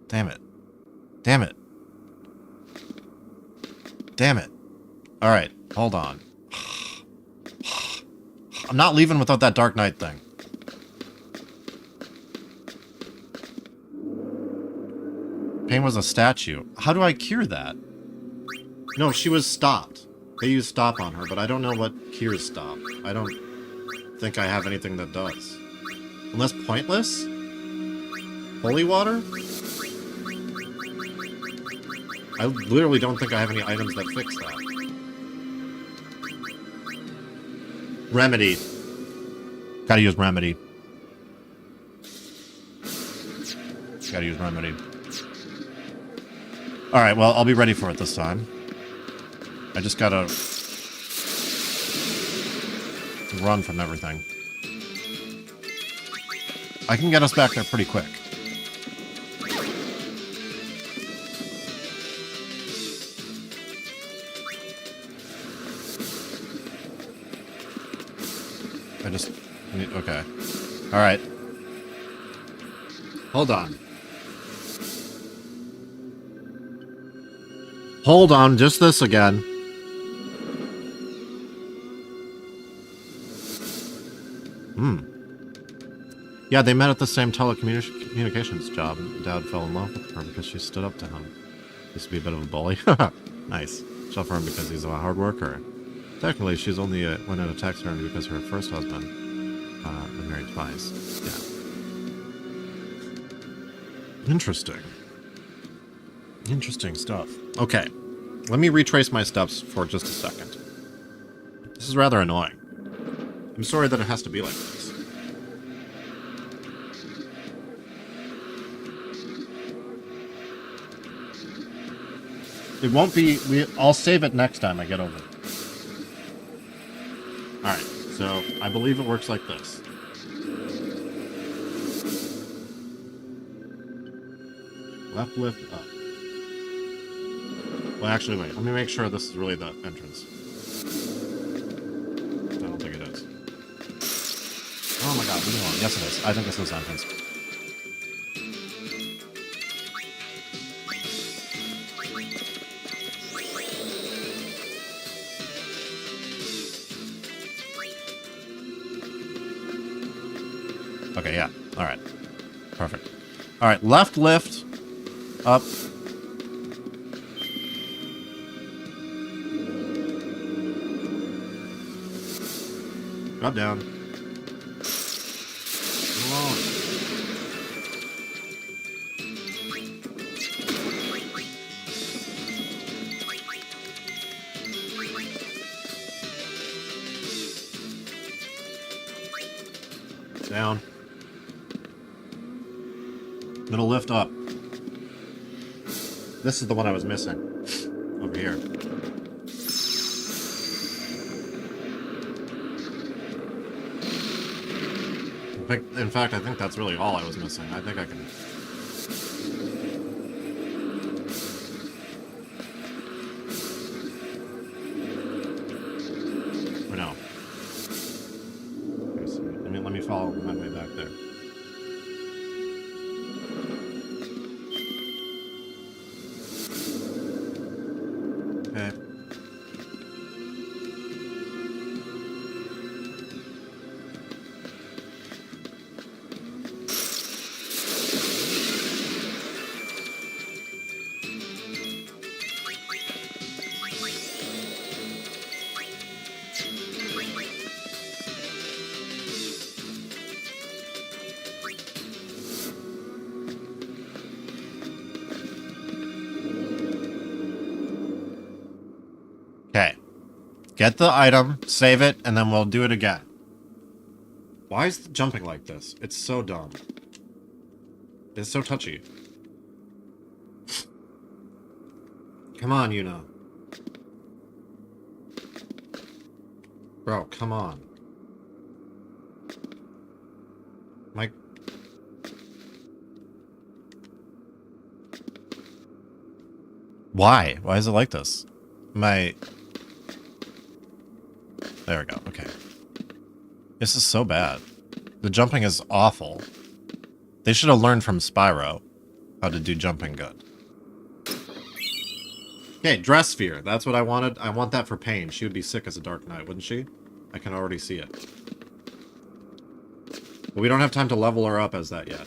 Damn it. Damn it. Damn it. Alright, hold on. I'm not leaving without that Dark Knight thing. Pain was a statue. How do I cure that? No, she was stopped. They used stop on her, but I don't know what cures stop. I don't think I have anything that does. Unless pointless? Holy water? I literally don't think I have any items that fix that. Remedy. Gotta use remedy. Gotta use remedy. Alright, well, I'll be ready for it this time. I just gotta run from everything. I can get us back there pretty quick. I just need... Okay. Alright. Hold on. Hold on, just this again. Yeah, they met at the same telecommunications job. Dad fell in love with her because she stood up to him. Used to be a bit of a bully. Nice. She'll for him because he's a hard worker. Technically, she's only went out of tax return because her first husband been married twice. Yeah. Interesting. Interesting stuff. Okay. Let me retrace my steps for just a second. This is rather annoying. I'm sorry that it has to be like this. It won't be... I'll save it next time I get over it. Alright, so I believe it works like this. Left lift up. Well, actually, wait. Let me make sure this is really the entrance. I don't think it is. Oh my god, leave me alone. Yes, it is. I think this is the entrance. Okay, yeah. Alright. Perfect. Alright, left lift. Up. Drop down. Come on. Down. Middle lift up. This is the one I was missing. Over here. In fact, I think that's really all I was missing. I think I can... Or no. Let me follow my way back there. Okay. Okay. Get the item, save it, and then we'll do it again. Why is the jumping like this? It's so dumb. It's so touchy. Come on, Yuna. Bro, come on. Mike. Why? Why is it like this? There we go, okay. This is so bad. The jumping is awful. They should have learned from Spyro how to do jumping good. Okay, dress sphere. That's what I wanted. I want that for Pain. She would be sick as a Dark Knight, wouldn't she? I can already see it. But we don't have time to level her up as that yet.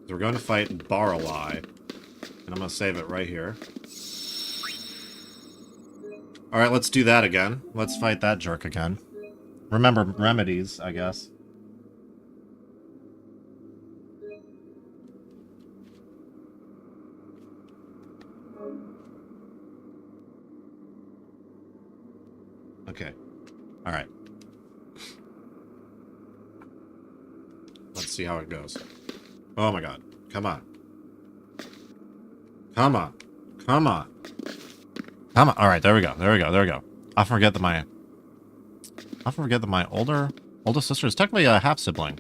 So we're going to fight Baralai. And I'm going to save it right here. Alright, let's do that again. Let's fight that jerk again. Remember remedies, I guess. Okay. Alright. Let's see how it goes. Oh my god. Come on. Come on. Come on. Come on. Alright, there we go. There we go. There we go. I forget that my oldest sister is technically a half-sibling.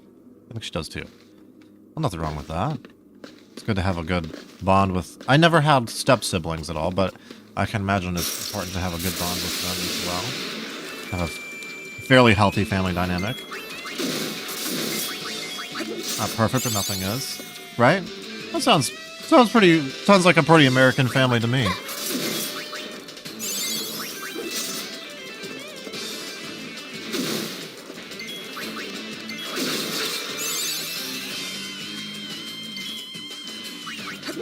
I think she does too. Well, nothing wrong with that. It's good to have a good bond with... I never had step-siblings at all, but I can imagine it's important to have a good bond with them as well. Have a fairly healthy family dynamic. Not perfect, but nothing is. Right? That sounds like a pretty American family to me. I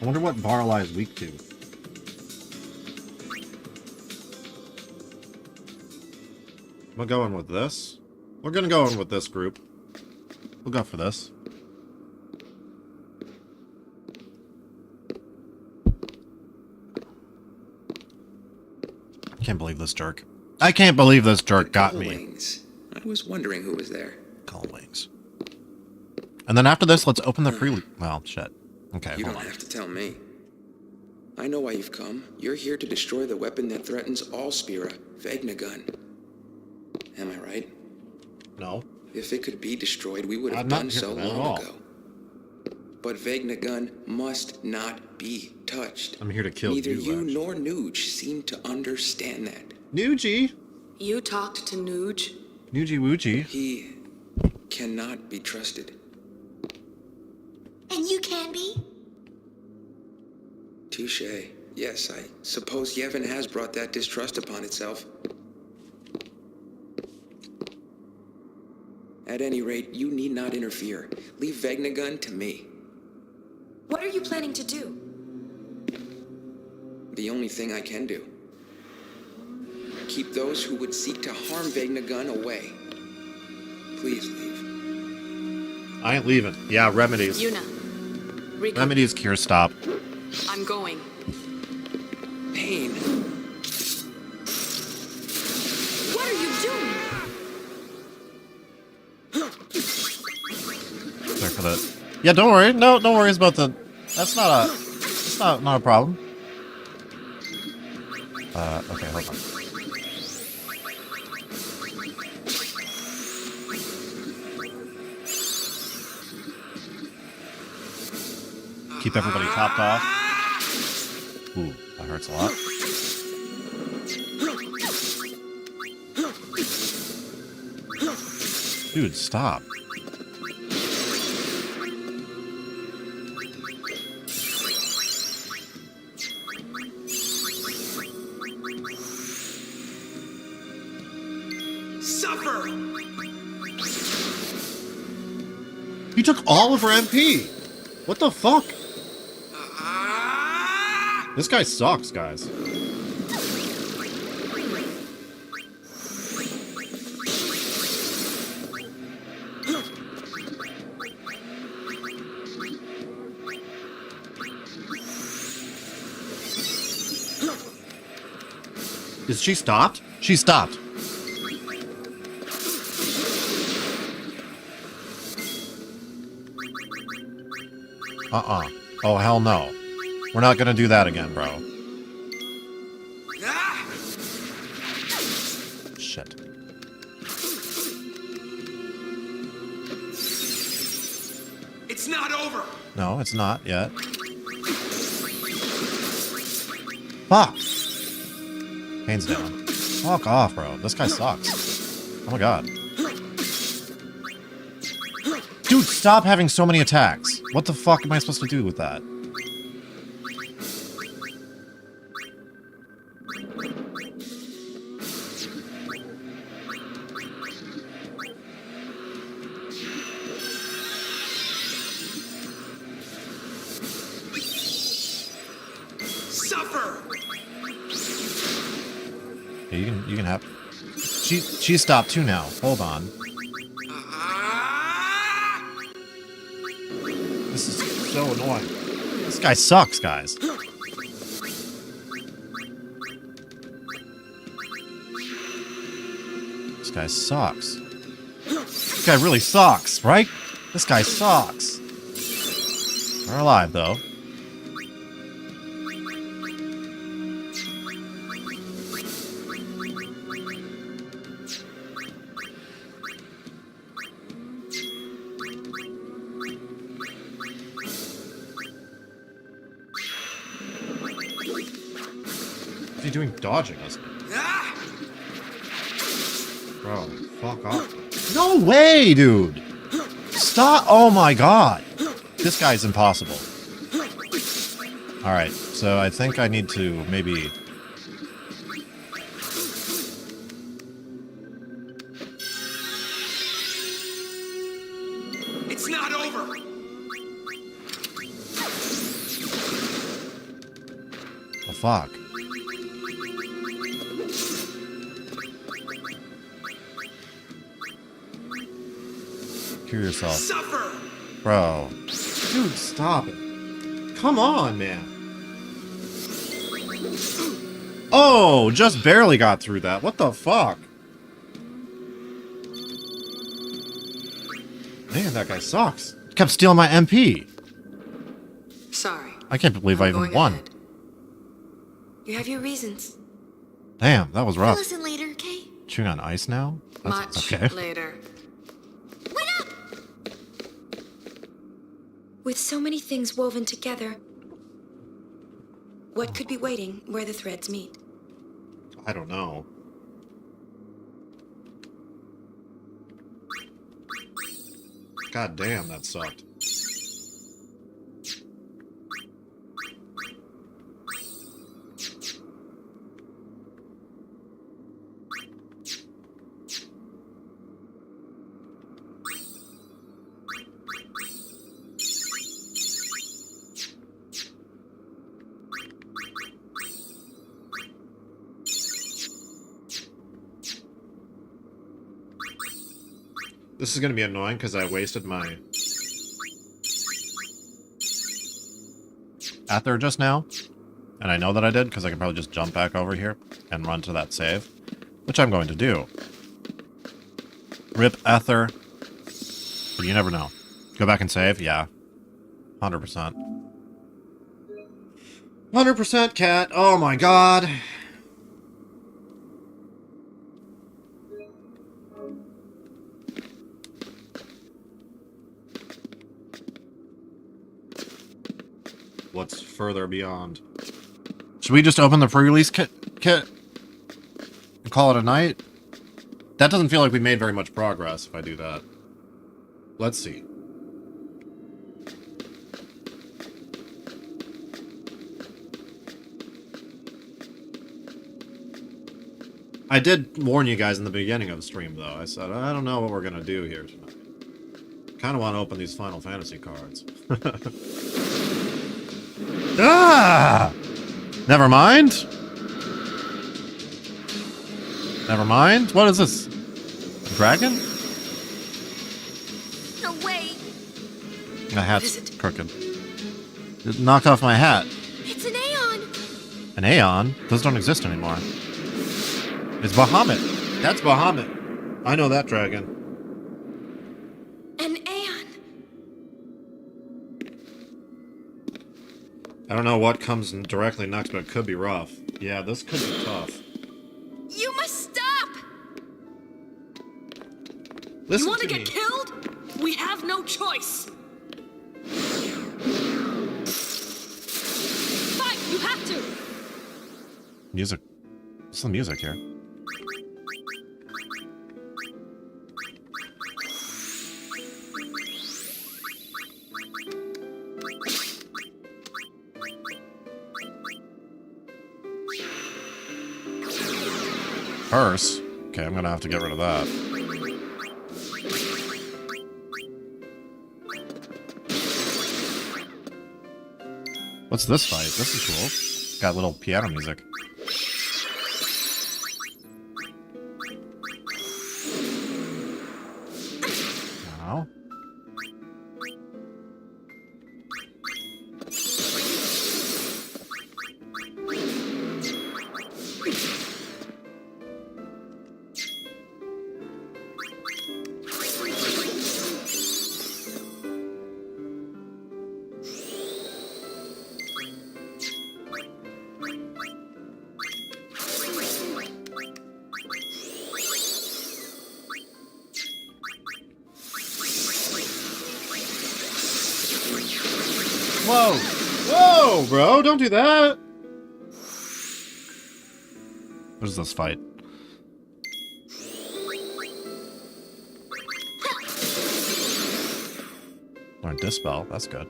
wonder what Barley is weak to. We're going with this. We're gonna go in with this group. We'll go for this. I can't believe this jerk. I can't believe this jerk got me. Wings. I was wondering who was there. Call wings. And then after this, let's open the pre... Well, shit. Okay, You hold don't on. have to tell me. I know why you've come. You're here to destroy the weapon that threatens all Spira, Vegnagun. Am I right? No. If it could be destroyed, we would have I'm not done here so for that at long all. ago. But Vegnagun must not be touched. I'm here to kill Neither you, you nor Nuge seem to understand that. Nuji. You talked to Nuge? Nuji Wooji. He cannot be trusted. And you can be? Touche. Yes, I suppose Yevon has brought that distrust upon itself. At any rate, you need not interfere. Leave Vegnagun to me. What are you planning to do? The only thing I can do. Keep those who would seek to harm Vegnagun away. Please leave. I ain't leaving. Yeah, remedies. Yuna. Riku. Remedies, cure, stop. I'm going. Pain. What are you doing? Sorry for that. Yeah, don't worry. No worries about the... That's not a... It's not a problem. Okay, hold on. Keep everybody topped off. Ooh, that hurts a lot. Dude, stop. Suffer! He took all of her MP! What the fuck? This guy sucks, guys. Is she stopped? She stopped. Oh, hell no. We're not gonna do that again, bro. Shit. It's not over! No, it's not yet. Fuck! Pain's down. Fuck off, bro. This guy sucks. Oh my god. Dude, stop having so many attacks. What the fuck am I supposed to do with that? Suffer! Yeah, you can have... She stopped too now. Hold on. This is so annoying. This guy sucks, guys. This guy sucks. This guy really sucks, right? This guy sucks. We're alive, though. he doing dodging us? Bro, fuck off. No way, dude! Stop! Oh my god! This guy's impossible. Alright, so I think I need to maybe... It's not over! Oh, fuck. Cure yourself. Suffer! Bro. Dude, stop it. Come on, man. Oh, just barely got through that. What the fuck? Man, that guy sucks. Kept stealing my MP. Sorry. I can't believe I I'm even going won. ahead. You have your reasons. Damn, that was I'll rough. listen later, okay? Chewing on ice now? That's Much okay. later. Wait up! With so many things woven together, what could be waiting where the threads meet? I don't know. God damn, that sucked. This is going to be annoying because I wasted my Ether just now. And I know that I did because I can probably just jump back over here and run to that save. Which I'm going to do. Rip Ether. But you never know. Go back and save? Yeah. 100%. 100% cat. Oh my god. What's further beyond? Should we just open the pre-release kit and call it a night? That doesn't feel like we made very much progress if I do that. Let's see. I did warn you guys in the beginning of the stream, though. I said, I don't know what we're going to do here tonight. Kind of want to open these Final Fantasy cards. Ah! Never mind. Never mind. What is this? A dragon? No way! My hat's What is it? crooked. It knocked off my hat. It's an Aeon! An Aeon? Those don't exist anymore. It's Bahamut. That's Bahamut. I know that dragon. An Aeon! I don't know what comes directly next, but it could be rough. Yeah, this could be tough. You must stop! Listen You want to me. get killed? We have no choice! Fight! You have to! Music. What's the music here? Purse? Okay, I'm gonna have to get rid of that. What's this fight? This is cool. Got little piano music. Now. Whoa! Whoa, bro! Don't do that! What is this fight? Learned Dispel, that's good.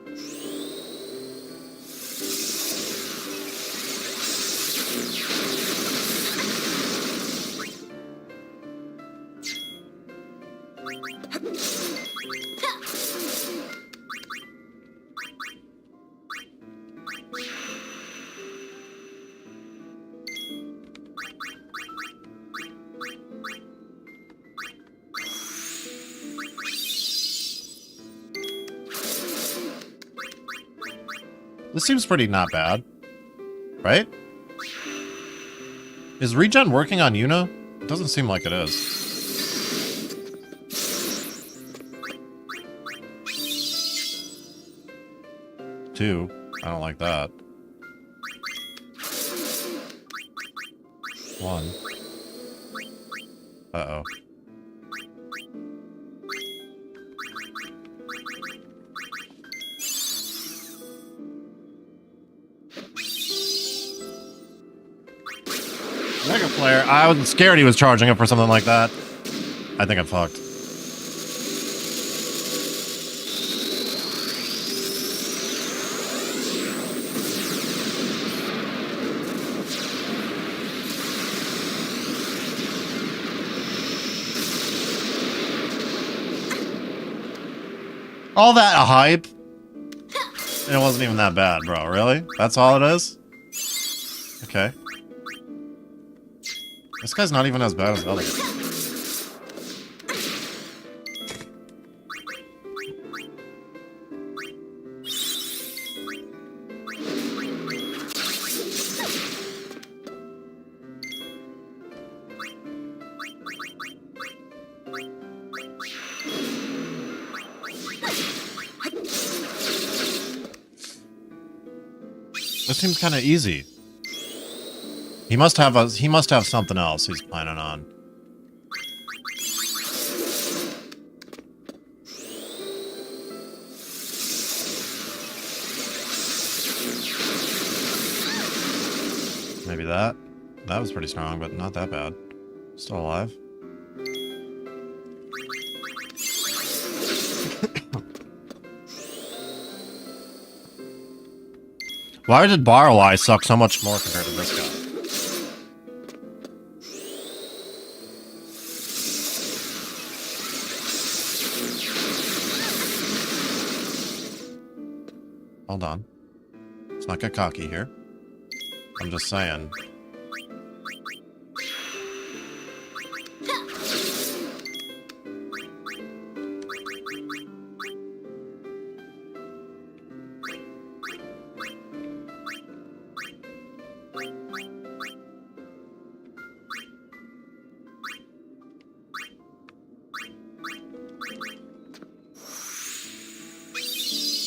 This seems pretty not bad, right? Is regen working on Yuna? It doesn't seem like it is. Two. I don't like that. One. Uh-oh. Mega player. I was scared he was charging it for something like that. I think I'm fucked. All that hype? It wasn't even that bad, bro. Really? That's all it is? Okay. This guy's not even as bad as the other guy. This seems kind of easy. He must have something else he's planning on. Maybe that. That was pretty strong, but not that bad. Still alive. Why did Barley suck so much more compared to this guy? Hold on. Let's not get cocky here. I'm just saying.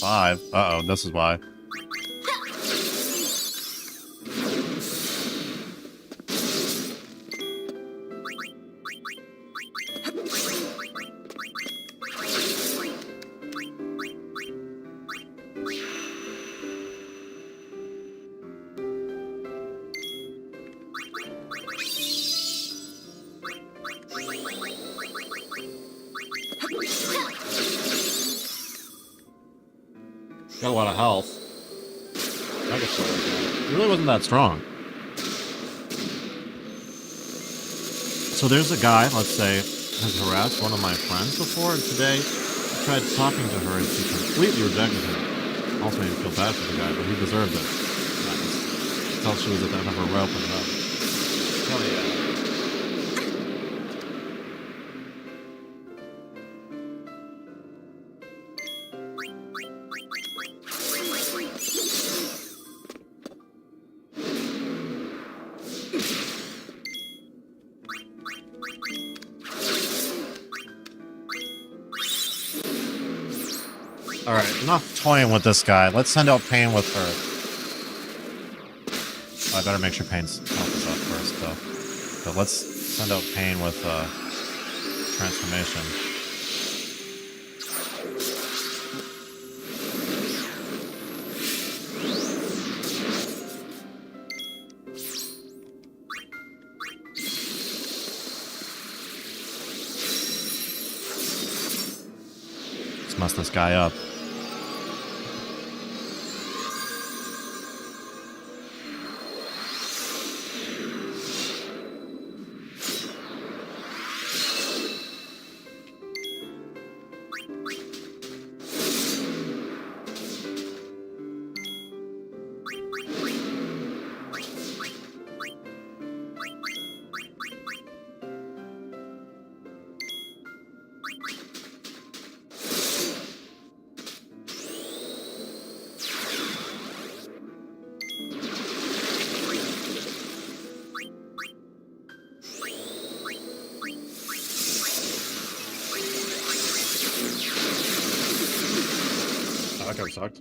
Five. Uh-oh, this is why. Got a lot of health. It really wasn't that strong. So there's a guy, let's say, has harassed one of my friends before, and today I tried talking to her and she completely rejected him. Also made me feel bad for the guy, but he deserved it. Nice. Tell she was at the end of her rope and that. Hell yeah. Alright, enough toying with this guy. Let's send out Pain with her. Oh, I better make sure Pain's health is up first, though. But let's send out Pain with transformation. mess this guy up. That guy sucked.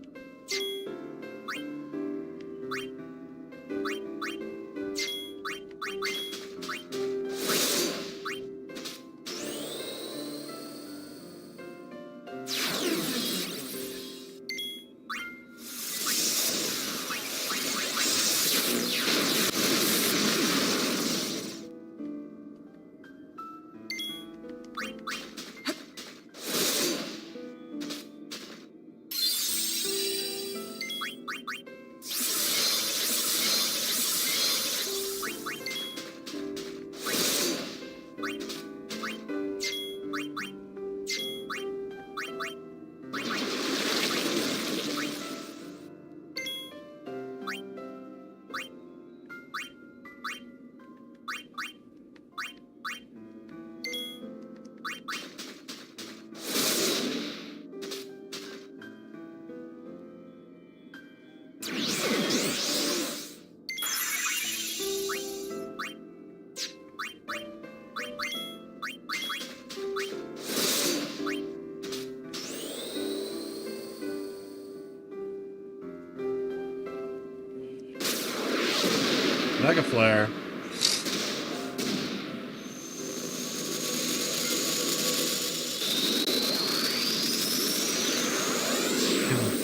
Mega Flare.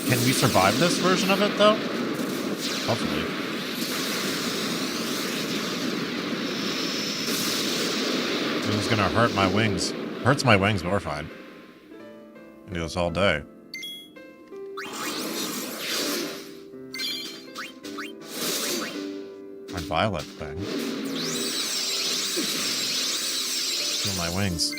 Can we survive this version of it, though? Hopefully. This is gonna hurt my wings. Hurts my wings, but we're fine. I can do this all day. My violet thing. Feel my wings.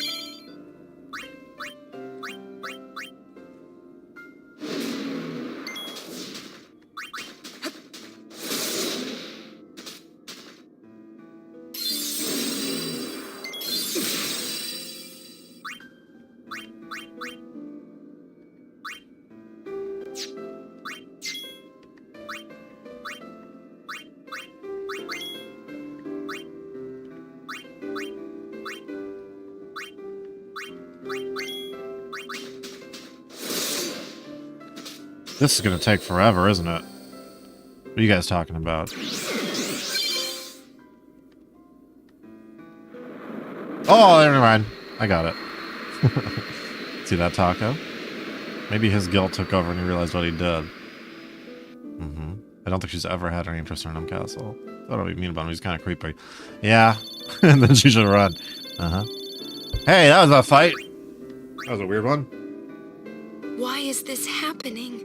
This is gonna take forever, isn't it? What are you guys talking about? Oh, never mind. I got it. See that taco? Maybe his guilt took over and he realized what he did. I don't think she's ever had any interest in him castle. Thought I'd be mean about him. He's kind of creepy. Yeah. And then she should run. Hey, that was a fight. That was a weird one. Why is this happening?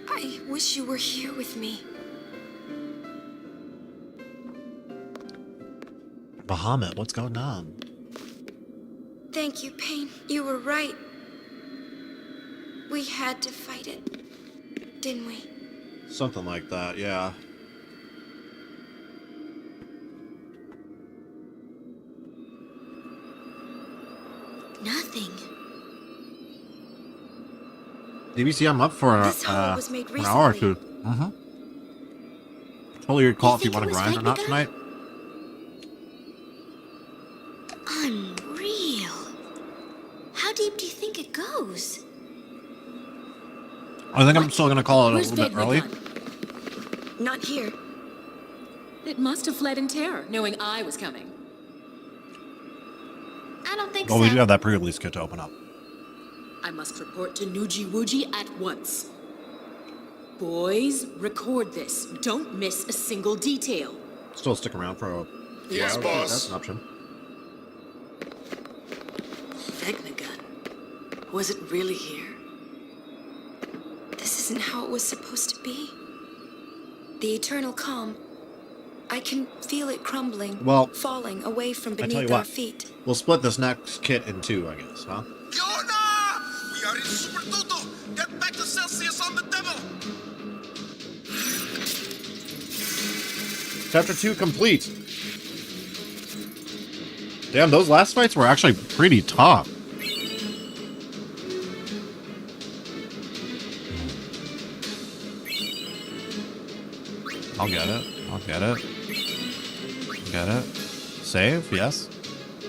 I wish you were here with me. Bahamut, what's going on? Thank you, Pain. You were right. We had to fight it, didn't we? Something like that, yeah. Nothing. DBC, I'm up for This hole was made an hour or two. recently. Totally your call You if you think want to it was grind or not Vegnagun? tonight. Unreal. How deep do you think it goes? I think I'm still going to call it Where's a little bit early. Vegnagun? Not here. It must have fled in terror, knowing I was coming. I don't think Well, so. we do have that pre-release kit to open up. I must report to Nuji Wuji at once. Boys, record this. Don't miss a single detail. Still stick around for a Yes, hours. boss. That's an option. Vegnagun. Was it really here? This isn't how it was supposed to be. The eternal calm. I can feel it crumbling, Well, falling away from I tell you beneath our what. feet. We'll split this next kit in two, I guess, huh? Yuna! We are in Super Tutu! Get back to Celsius on the devil! Chapter 2 complete. Damn, those last fights were actually pretty tough. I'll get it. I'll get it. Get it. Save, yes.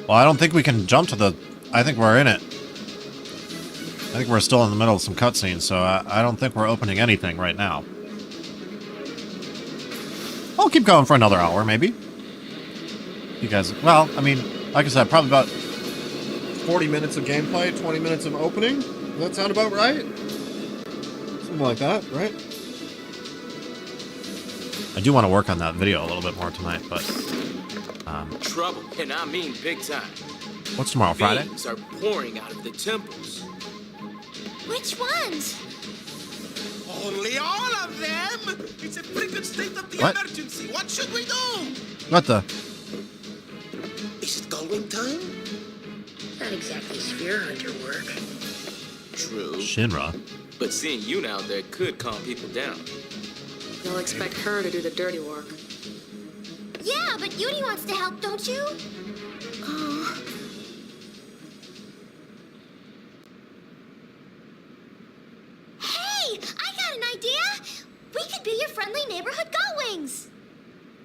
Well, I don't think we can jump to the... I think we're in it. I think we're still in the middle of some cutscenes, so I don't think we're opening anything right now. I'll keep going for another hour, maybe. You guys... Well, I mean, like I said, probably about 40 minutes of gameplay, 20 minutes of opening. Does that sound about right? Something like that, right? I do want to work on that video a little bit more tonight, but... Trouble, and I mean big time. What's tomorrow, Friday? Beings are pouring out of the temples. Which ones? Only all of them! It's a freaking state of the What? emergency! What should we do? What the... Is it going time? Not exactly sphere hunter work. True, Shinra? but seeing Yuna out there could calm people down. You'll expect her to do the dirty work. Yeah, but Yuni wants to help, don't you? Oh, Hey, I got an idea! We could be your friendly neighborhood Gullwings!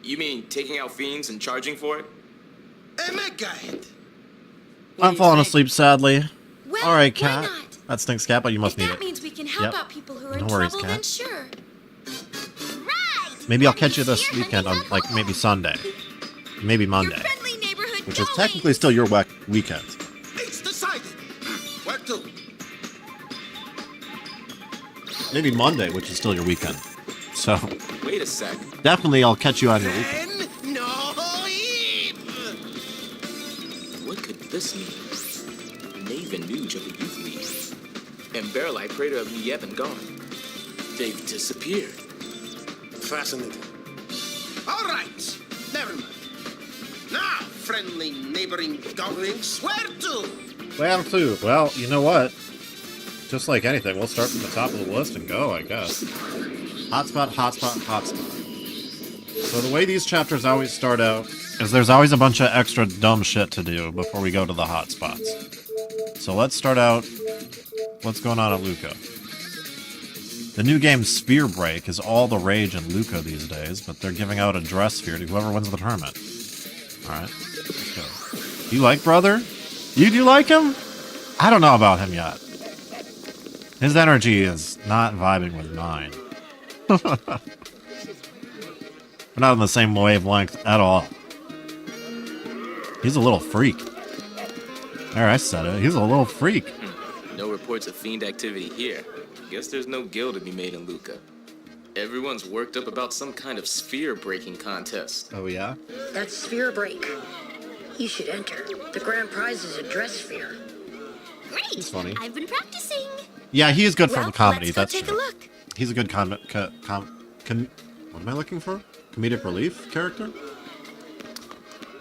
You mean taking out fiends and charging for it? A mega head! I'm falling asleep, sadly. well, Alright, why Cat. not? That stinks, Cat, but you must If need that it. means we can help Yep. out people who are No in worries, trouble, Cat. then sure. Right! Maybe I'll That catch you means this you're weekend on, hunting like, on maybe home. Sunday. Maybe Monday. Your friendly neighborhood Which is Gullwings. technically still your weekend. It's decided! Where to? Maybe Monday, which is still your weekend. So, Wait a sec. definitely I'll catch you on your weekend. Then, no Eve! What could this mean? Knave and Nuge of the Youth League. And Bearlight Praetor of Vegnagun. They've disappeared. Fascinating. All right, never mind. Now, friendly neighboring Gullwings, where to? Well, too. Well, you know what? Just like anything, we'll start from the top of the list and go, I guess. Hotspot, hotspot, hotspot. So the way these chapters always start out is there's always a bunch of extra dumb shit to do before we go to the hotspots. So let's start out... What's going on at Luca? The new game Sphere Break is all the rage in Luca these days, but they're giving out a dress sphere to whoever wins the tournament. Alright, let's go. You like Brother? You do like him? I don't know about him yet. His energy is not vibing with mine. We're not on the same wavelength at all. He's a little freak. There, I said it. He's a little freak. No reports of fiend activity here. Guess there's no guild to be made in Luca. Everyone's worked up about some kind of sphere breaking contest. Oh, yeah? That's sphere break. You should enter. The grand prize is a dress sphere. Great! He's funny. I've been practicing. Yeah, he is good for Well, the comedy. let's go That's take true. a look. He's a good what am I looking for? Comedic relief character?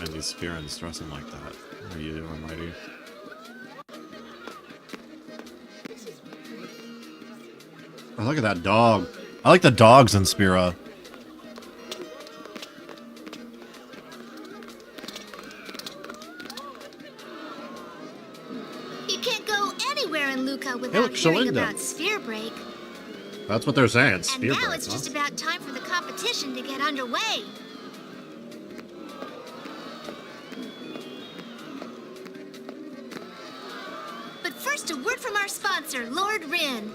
And these Spirins dressing like that. What are you doing, lady? Oh, look at that dog. I like the dogs in Spira. You can't go anywhere in Luca look, without hearing Shalinda. about Sphere Break. That's what they're saying. And Sphere now break, it's huh? just about time for the competition to get underway. But first, a word from our sponsor, Lord Rin.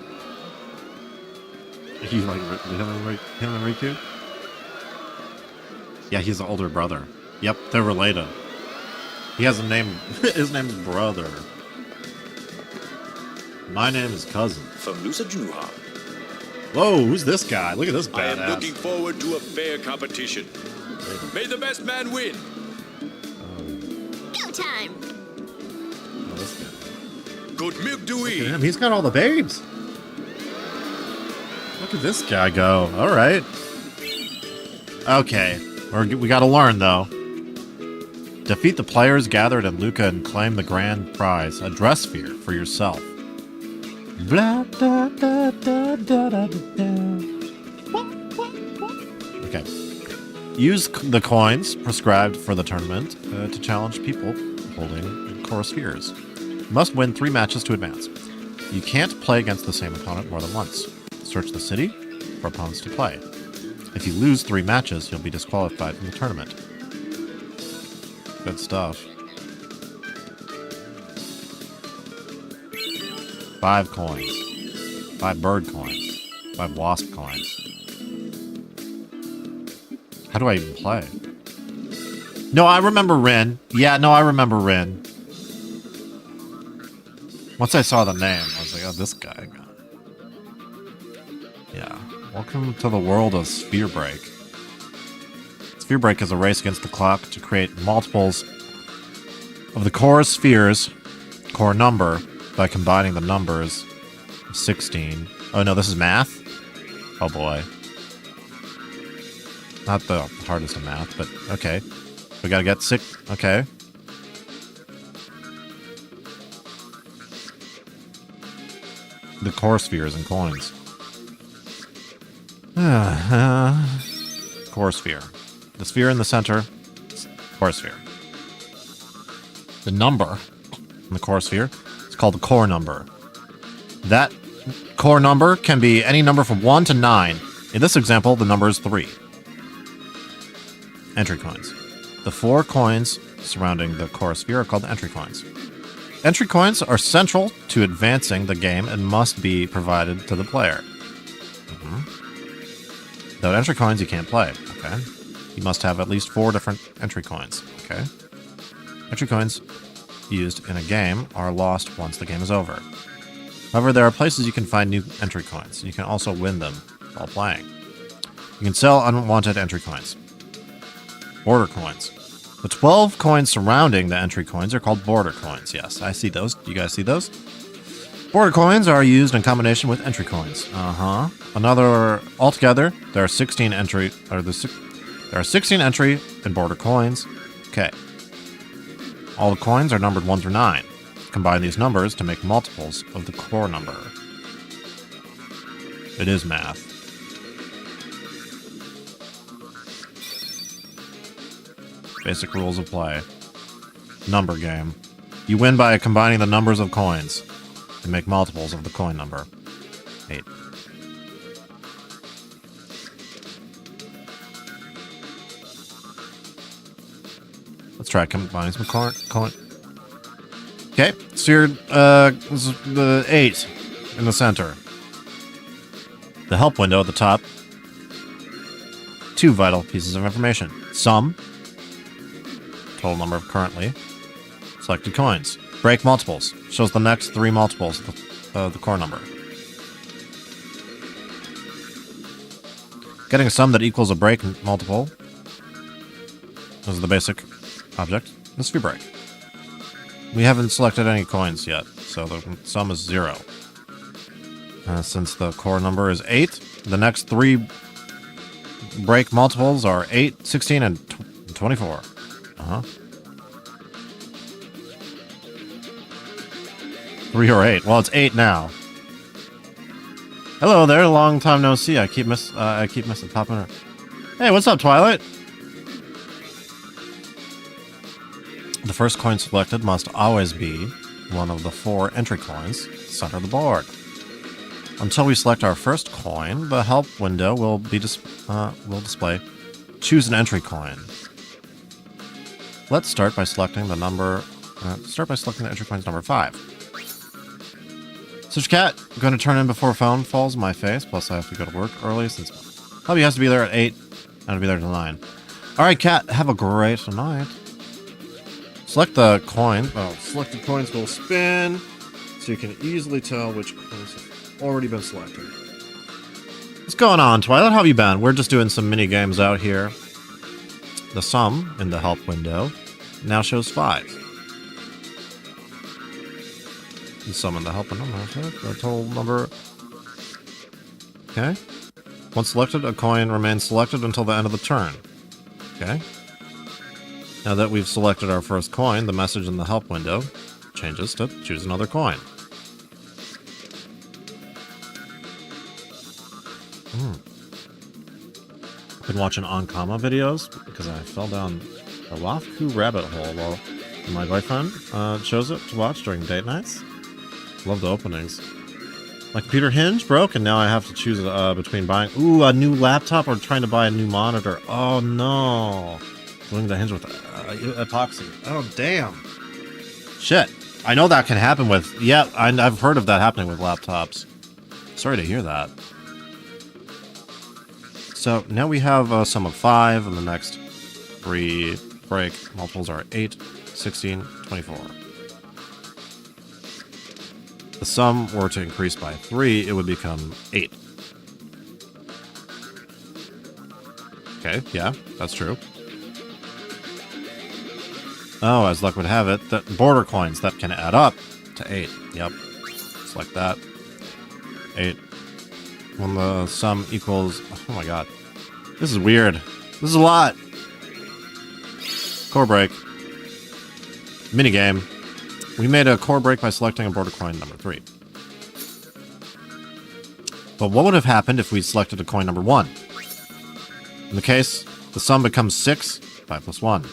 You like him and Riku? Yeah, he's the older brother. Yep, they're related. He has a name. His name's Brother. My name is Cousin. From Nusa Juha. Whoa, who's this guy? Look at this I am badass. looking forward to a fair competition. May the best man win. Go time! Oh, this guy. Good milk to eat. Damn, he's got all the babes. Look at this guy go. All right. Okay. We gotta learn, though. Defeat the players gathered in Luca and claim the grand prize, a dress sphere for yourself. Blah, da, da, da, da, da, da. Okay. Use the coins prescribed for the tournament to challenge people holding core spheres. You must win 3 matches to advance. You can't play against the same opponent more than once. Search the city for opponents to play. If you lose 3 matches, you'll be disqualified from the tournament. Good stuff. 5 coins. 5 bird coins. 5 wasp coins. How do I even play? No, I remember Rin. Yeah, no, I remember Rin. Once I saw the name, I was like, oh, this guy. Yeah. Welcome to the world of Sphere Break. Sphere Break is a race against the clock to create multiples of the core sphere's core number by combining the numbers of 16. Oh no, this is math? Oh boy. Not the hardest of math, but okay. We gotta get 6. Okay. The core spheres and coins. Core sphere. The sphere in the center, core sphere. The number in the core sphere is called the core number. That core number can be any number from 1 to 9. In this example, the number is 3. Entry coins. The 4 coins surrounding the core sphere are called entry coins. Entry coins are central to advancing the game and must be provided to the player. Without entry coins, you can't play. Okay. You must have at least 4 different entry coins. Okay. Entry coins used in a game are lost once the game is over. However, there are places you can find new entry coins. You can also win them while playing. You can sell unwanted entry coins. Border coins. The 12 coins surrounding the entry coins are called border coins. Yes, I see those. You guys see those? Border coins are used in combination with entry coins. Altogether, there are 16 entry in border coins. Okay. All the coins are numbered 1 through 9. Combine these numbers to make multiples of the core number. It is math. Basic rules of play. Number game. You win by combining the numbers of coins and make multiples of the coin number. 8. Let's try combining some coin. Okay, so you're this is the 8 in the center. The help window at the top. 2 vital pieces of information. Sum. Total number of currently selected coins. Break multiples. Shows the next 3 multiples of the core number. Getting a sum that equals a break multiple. This is the basic object. The sphere break. We haven't selected any coins yet, so the sum is 0. Since the core number is 8, the next 3 break multiples are 8, 16, and 24. 3 or 8. Well, it's 8 now. Hello there, long time no see. I keep missing popping her. Hey, what's up, Twilight? The first coin selected must always be one of the 4 entry coins center of the board. Until we select our first coin, the help window will display choose an entry coin. Let's start by selecting the entry coins number 5. Such Cat, I'm going to turn in before phone falls on my face, plus I have to go to work early since hubby has to be there at 8, and I'll be there till 9. Alright, Cat, have a great night. Select the coin. Oh, selected coins will spin, so you can easily tell which coins have already been selected. What's going on, Twilight? How have you been? We're just doing some mini games out here. The sum in the help window now shows 5. And summon the helper number. The total number. Okay. Once selected, a coin remains selected until the end of the turn. Okay. Now that we've selected our first coin, the message in the help window changes to choose another coin. I've been watching Onkama videos because I fell down a Wafku rabbit hole while my boyfriend chose it to watch during date nights. Love the openings. My computer hinge broke, and now I have to choose between buying a new laptop or trying to buy a new monitor. Oh no! Gluing the hinge with epoxy. Oh damn! Shit! I know that can happen with. Yeah, I've heard of that happening with laptops. Sorry to hear that. So now we have a sum of 5, and the next 3 break multiples are 8, 16, 24. If the sum were to increase by 3, it would become 8. Okay, yeah, that's true. Oh, as luck would have it, that border coins that can add up to 8. Yep, just like that. 8. When the sum equals... Oh my god. This is weird. This is a lot. Core break. Minigame. We made a core break by selecting a border coin number 3. But what would have happened if we selected a coin number 1? In the case, the sum becomes 6, 5 plus 1.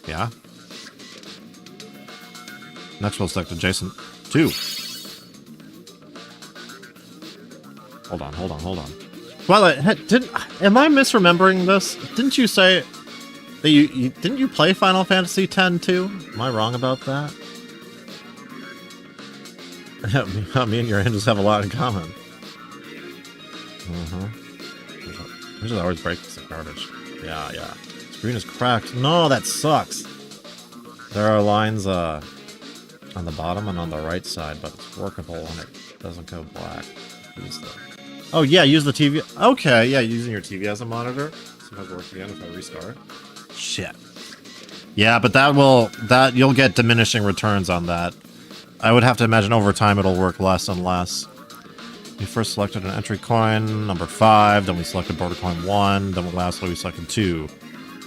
Yeah. Next we'll select adjacent 2. Hold on. Twilight, am I misremembering this? Didn't you say that didn't you play Final Fantasy X too? Am I wrong about that? Me and your hinges have a lot in common. Hinges always break this garbage. Yeah. Screen is cracked. No, that sucks. There are lines on the bottom and on the right side, but it's workable when it doesn't go black. Oh yeah, use the TV. Okay, yeah, using your TV as a monitor. See if it works again if I restart. Shit. Yeah, but you'll get diminishing returns on that. I would have to imagine over time it'll work less and less. We first selected an entry coin, number 5, then we selected border coin 1, then lastly we selected 2.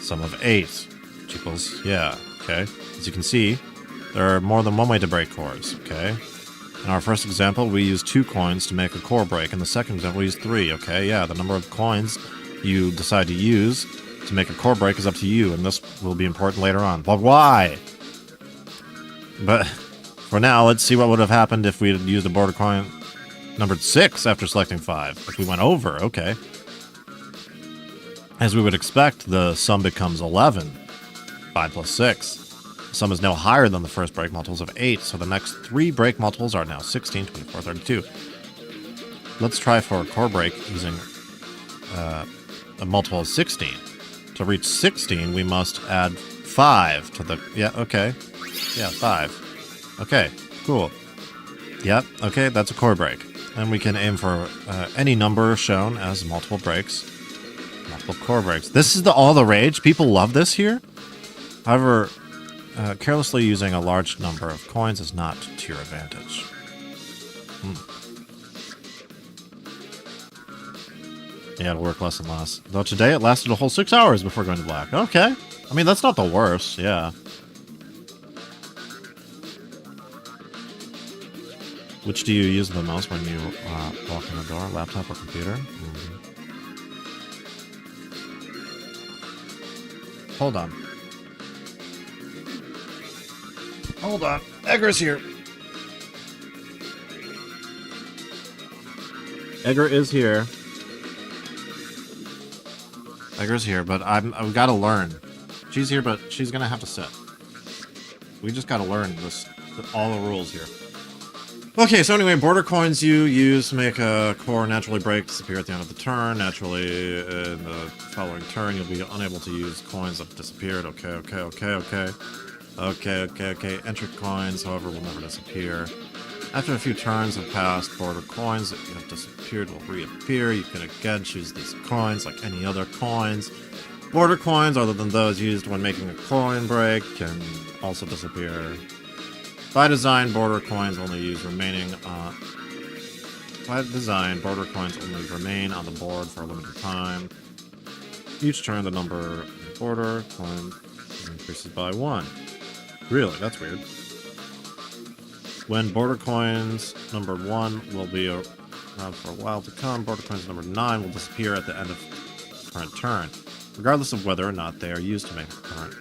Sum of 8, which equals, yeah, okay. As you can see, there are more than one way to break cores, okay? In our first example, we used 2 coins to make a core break. In the second example, we used 3, okay? Yeah, the number of coins you decide to use to make a core break is up to you, and this will be important later on. But why? But for now, let's see what would have happened if we had used a border coin numbered 6 after selecting 5. If we went over, okay. As we would expect, the sum becomes 11. 5 plus 6. The sum is now higher than the first break multiples of 8, so the next 3 break multiples are now 16, 24, 32. Let's try for a core break using a multiple of 16. To reach 16, we must add 5 to the... Yeah, okay. Yeah, 5. Okay, cool. Yep, okay, that's a core break. And we can aim for any number shown as multiple breaks. Multiple core breaks. This is all the rage. People love this here. However... carelessly using a large number of coins is not to your advantage. Yeah, it'll work less and less. Though today it lasted a whole 6 hours before going to black. Okay. I mean, that's not the worst, yeah. Which do you use the most when you walk in the door? Laptop or computer? Hold on. Hold on. Edgar's here. Edgar is here. Edgar's here, but I've got to learn. She's here, but she's gonna have to sit. We just gotta learn all the rules here. Okay, so anyway, border coins you use to make a core naturally break disappear at the end of the turn. Naturally, in the following turn, you'll be unable to use coins that have disappeared. Okay. Entry coins, however, will never disappear. After a few turns have passed, border coins that have disappeared will reappear. You can again choose these coins like any other coins. Border coins, other than those used when making a coin break, can also disappear. By design, border coins only use remaining. By design, border coins only remain on the board for a limited time. Each turn, the number of border coins increases by 1. Really? That's weird. When border coins number 1 will be around for a while to come, border coins number 9 will disappear at the end of current turn, regardless of whether or not they are used to make a current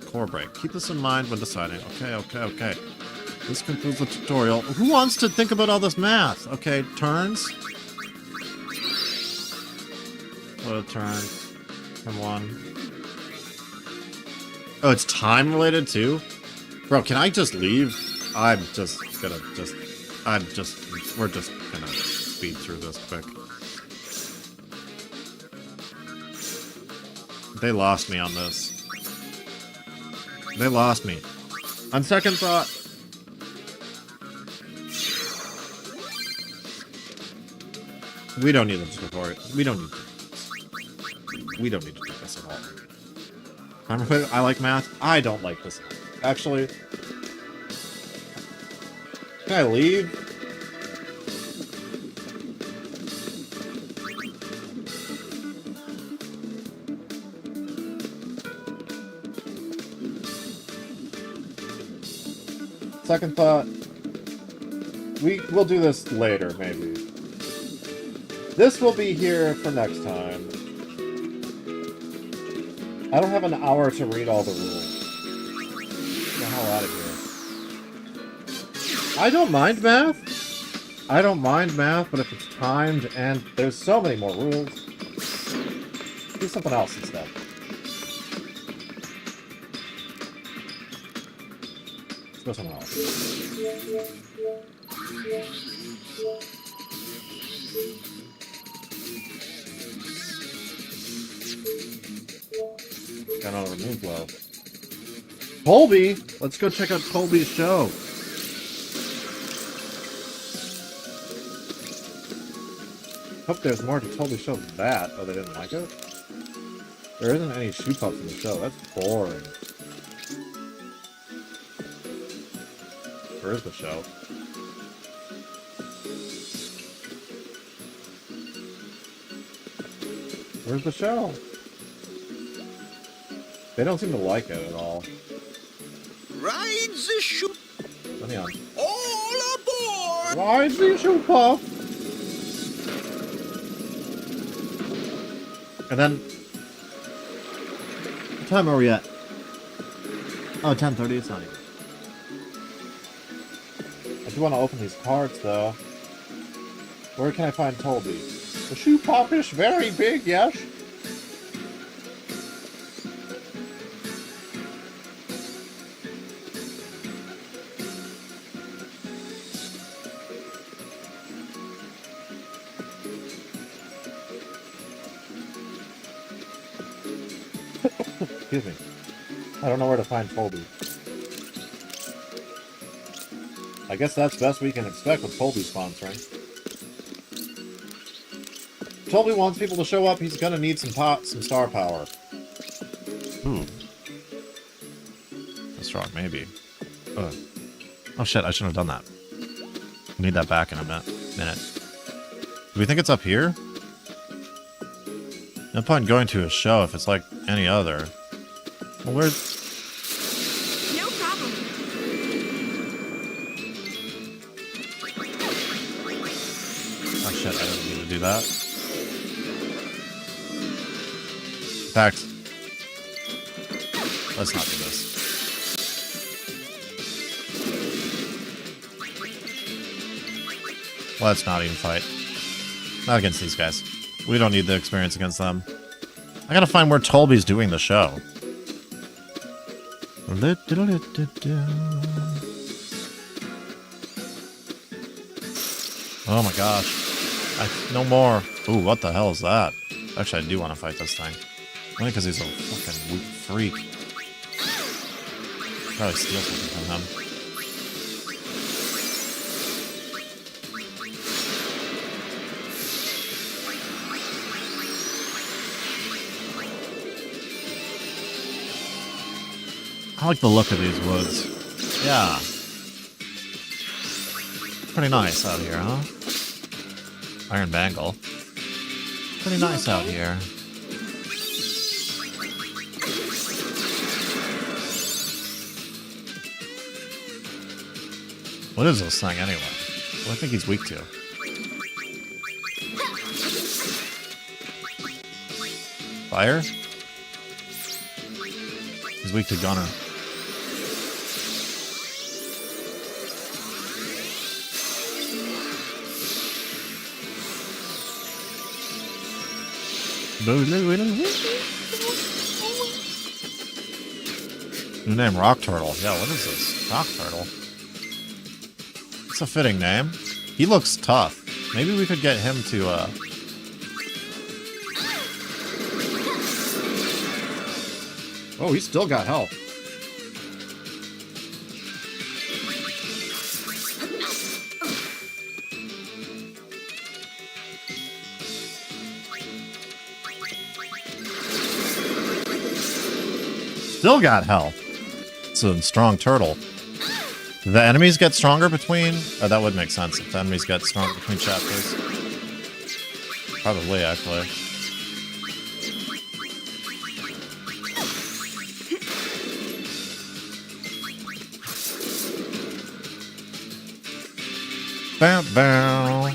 core break. Keep this in mind when deciding. Okay. This concludes the tutorial. Who wants to think about all this math? Okay, turns. What a turn. Turn 1. Oh, it's time related too? Bro, can I just leave? We're just gonna speed through this quick. They lost me on this. They lost me. On second thought. We don't need the tutorial. We don't need to do this at all. I like math. I don't like this. Actually, can I leave? Second thought. We'll do this later, maybe. This will be here for next time. I don't have an hour to read all the rules. Get the hell out of here. I don't mind math. But if it's timed and there's so many more rules, do something else instead. Let's go somewhere else. Got another moon flow. Colby! Let's go check out Colby's show. Hope there's more to Colby's show than that. Oh, they didn't like it? There isn't any shoe puffs in the show. That's boring. Where is the show? Where's the show? They don't seem to like it at all. Ride the shoe. Let me on. All aboard! Ride the shoe puff! And then... What time are we at? Oh, 10:30, it's not even. I do want to open these cards, though. Where can I find Colby? The shoe puff is very big, yes? Excuse me. I don't know where to find Colby. I guess that's best we can expect with Colby sponsoring. Colby wants people to show up. He's gonna need some star power. Ooh. That's wrong, maybe. Oh shit, I shouldn't have done that. I need that back in a minute. Do we think it's up here? No point in going to a show if it's like any other. Well, where's... No problem. Oh shit, I didn't mean to do that. In fact, let's not do this. Let's not even fight. Not against these guys. We don't need the experience against them. I gotta find where Tolby's doing the show. Oh my gosh. No more. Ooh, what the hell is that? Actually, I do want to fight this thing. Only because he's a fucking weak freak. Probably steal something from him. I like the look of these woods. Yeah. pretty nice out here, huh? Iron Bangle. Pretty nice out here. What is this thing anyway? What do I think he's weak to? Fire? He's weak to Gunner. New name, Rock Turtle. Yeah, what is this? Rock Turtle. It's a fitting name. He looks tough. Maybe we could get him to, Oh, he's still got health. Still got health. It's a strong turtle. Do the enemies get stronger between... Oh, that would make sense if the enemies get stronger between chapters. Probably, actually. Bow, bow.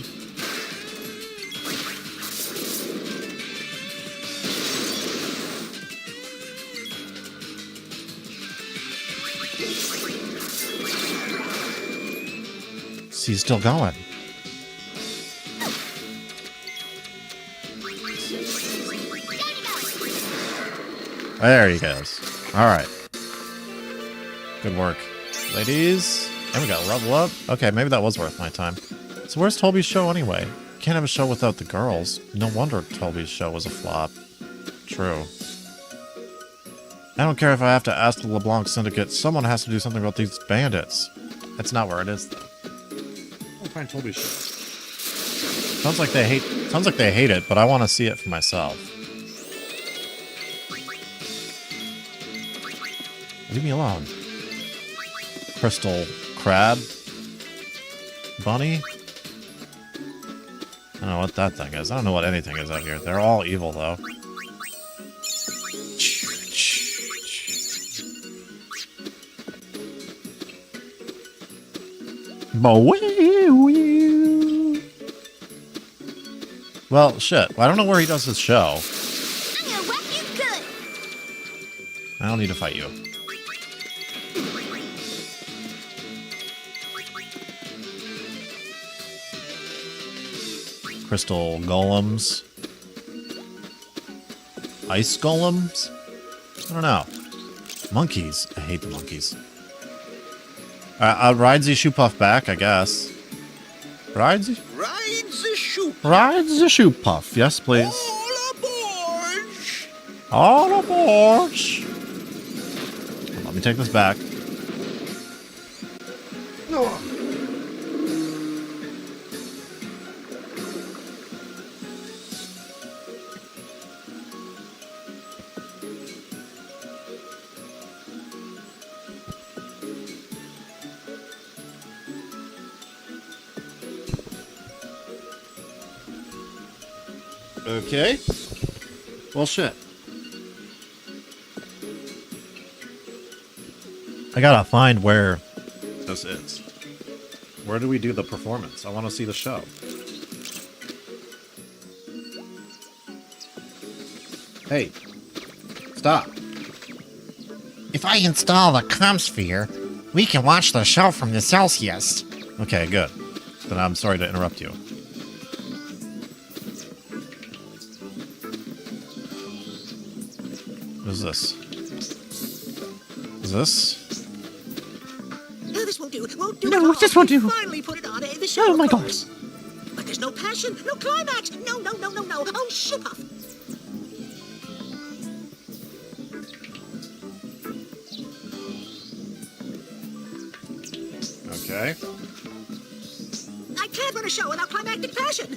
He's still going. There he goes. Alright. Good work. Ladies. And we got a level up. Okay, maybe that was worth my time. So where's Toby's show anyway? Can't have a show without the girls. No wonder Toby's show was a flop. True. I don't care if I have to ask the Leblanc Syndicate. Someone has to do something about these bandits. That's not where it is. I'll find Toby's show. Sounds like they hate it, but I want to see it for myself. Leave me alone. Crystal Crab? Bunny? I don't know what that thing is. I don't know what anything is out here. They're all evil, though. Well, shit. I don't know where he does his show. I'm gonna whack you good. I don't need to fight you. Crystal golems. Ice golems? I don't know. Monkeys. I hate the monkeys. Ride the shoe puff back, I guess. Ride the shoe puff. Ride the shoe puff. Yes, please. All aboard. All aboard. Let me take this back. Okay. Well, shit. I gotta find where this is. Where do we do the performance? I want to see the show. Hey. Stop. If I install the Comsphere, we can watch the show from the Celsius. Okay, good. Then I'm sorry to interrupt you. What is this? Is this? No, this won't do. It won't do. No, this won't do. Finally put it on the show. Oh my god. But there's no passion, no climax. No. Oh, shoe puff. Okay. I can't run a show without climactic passion.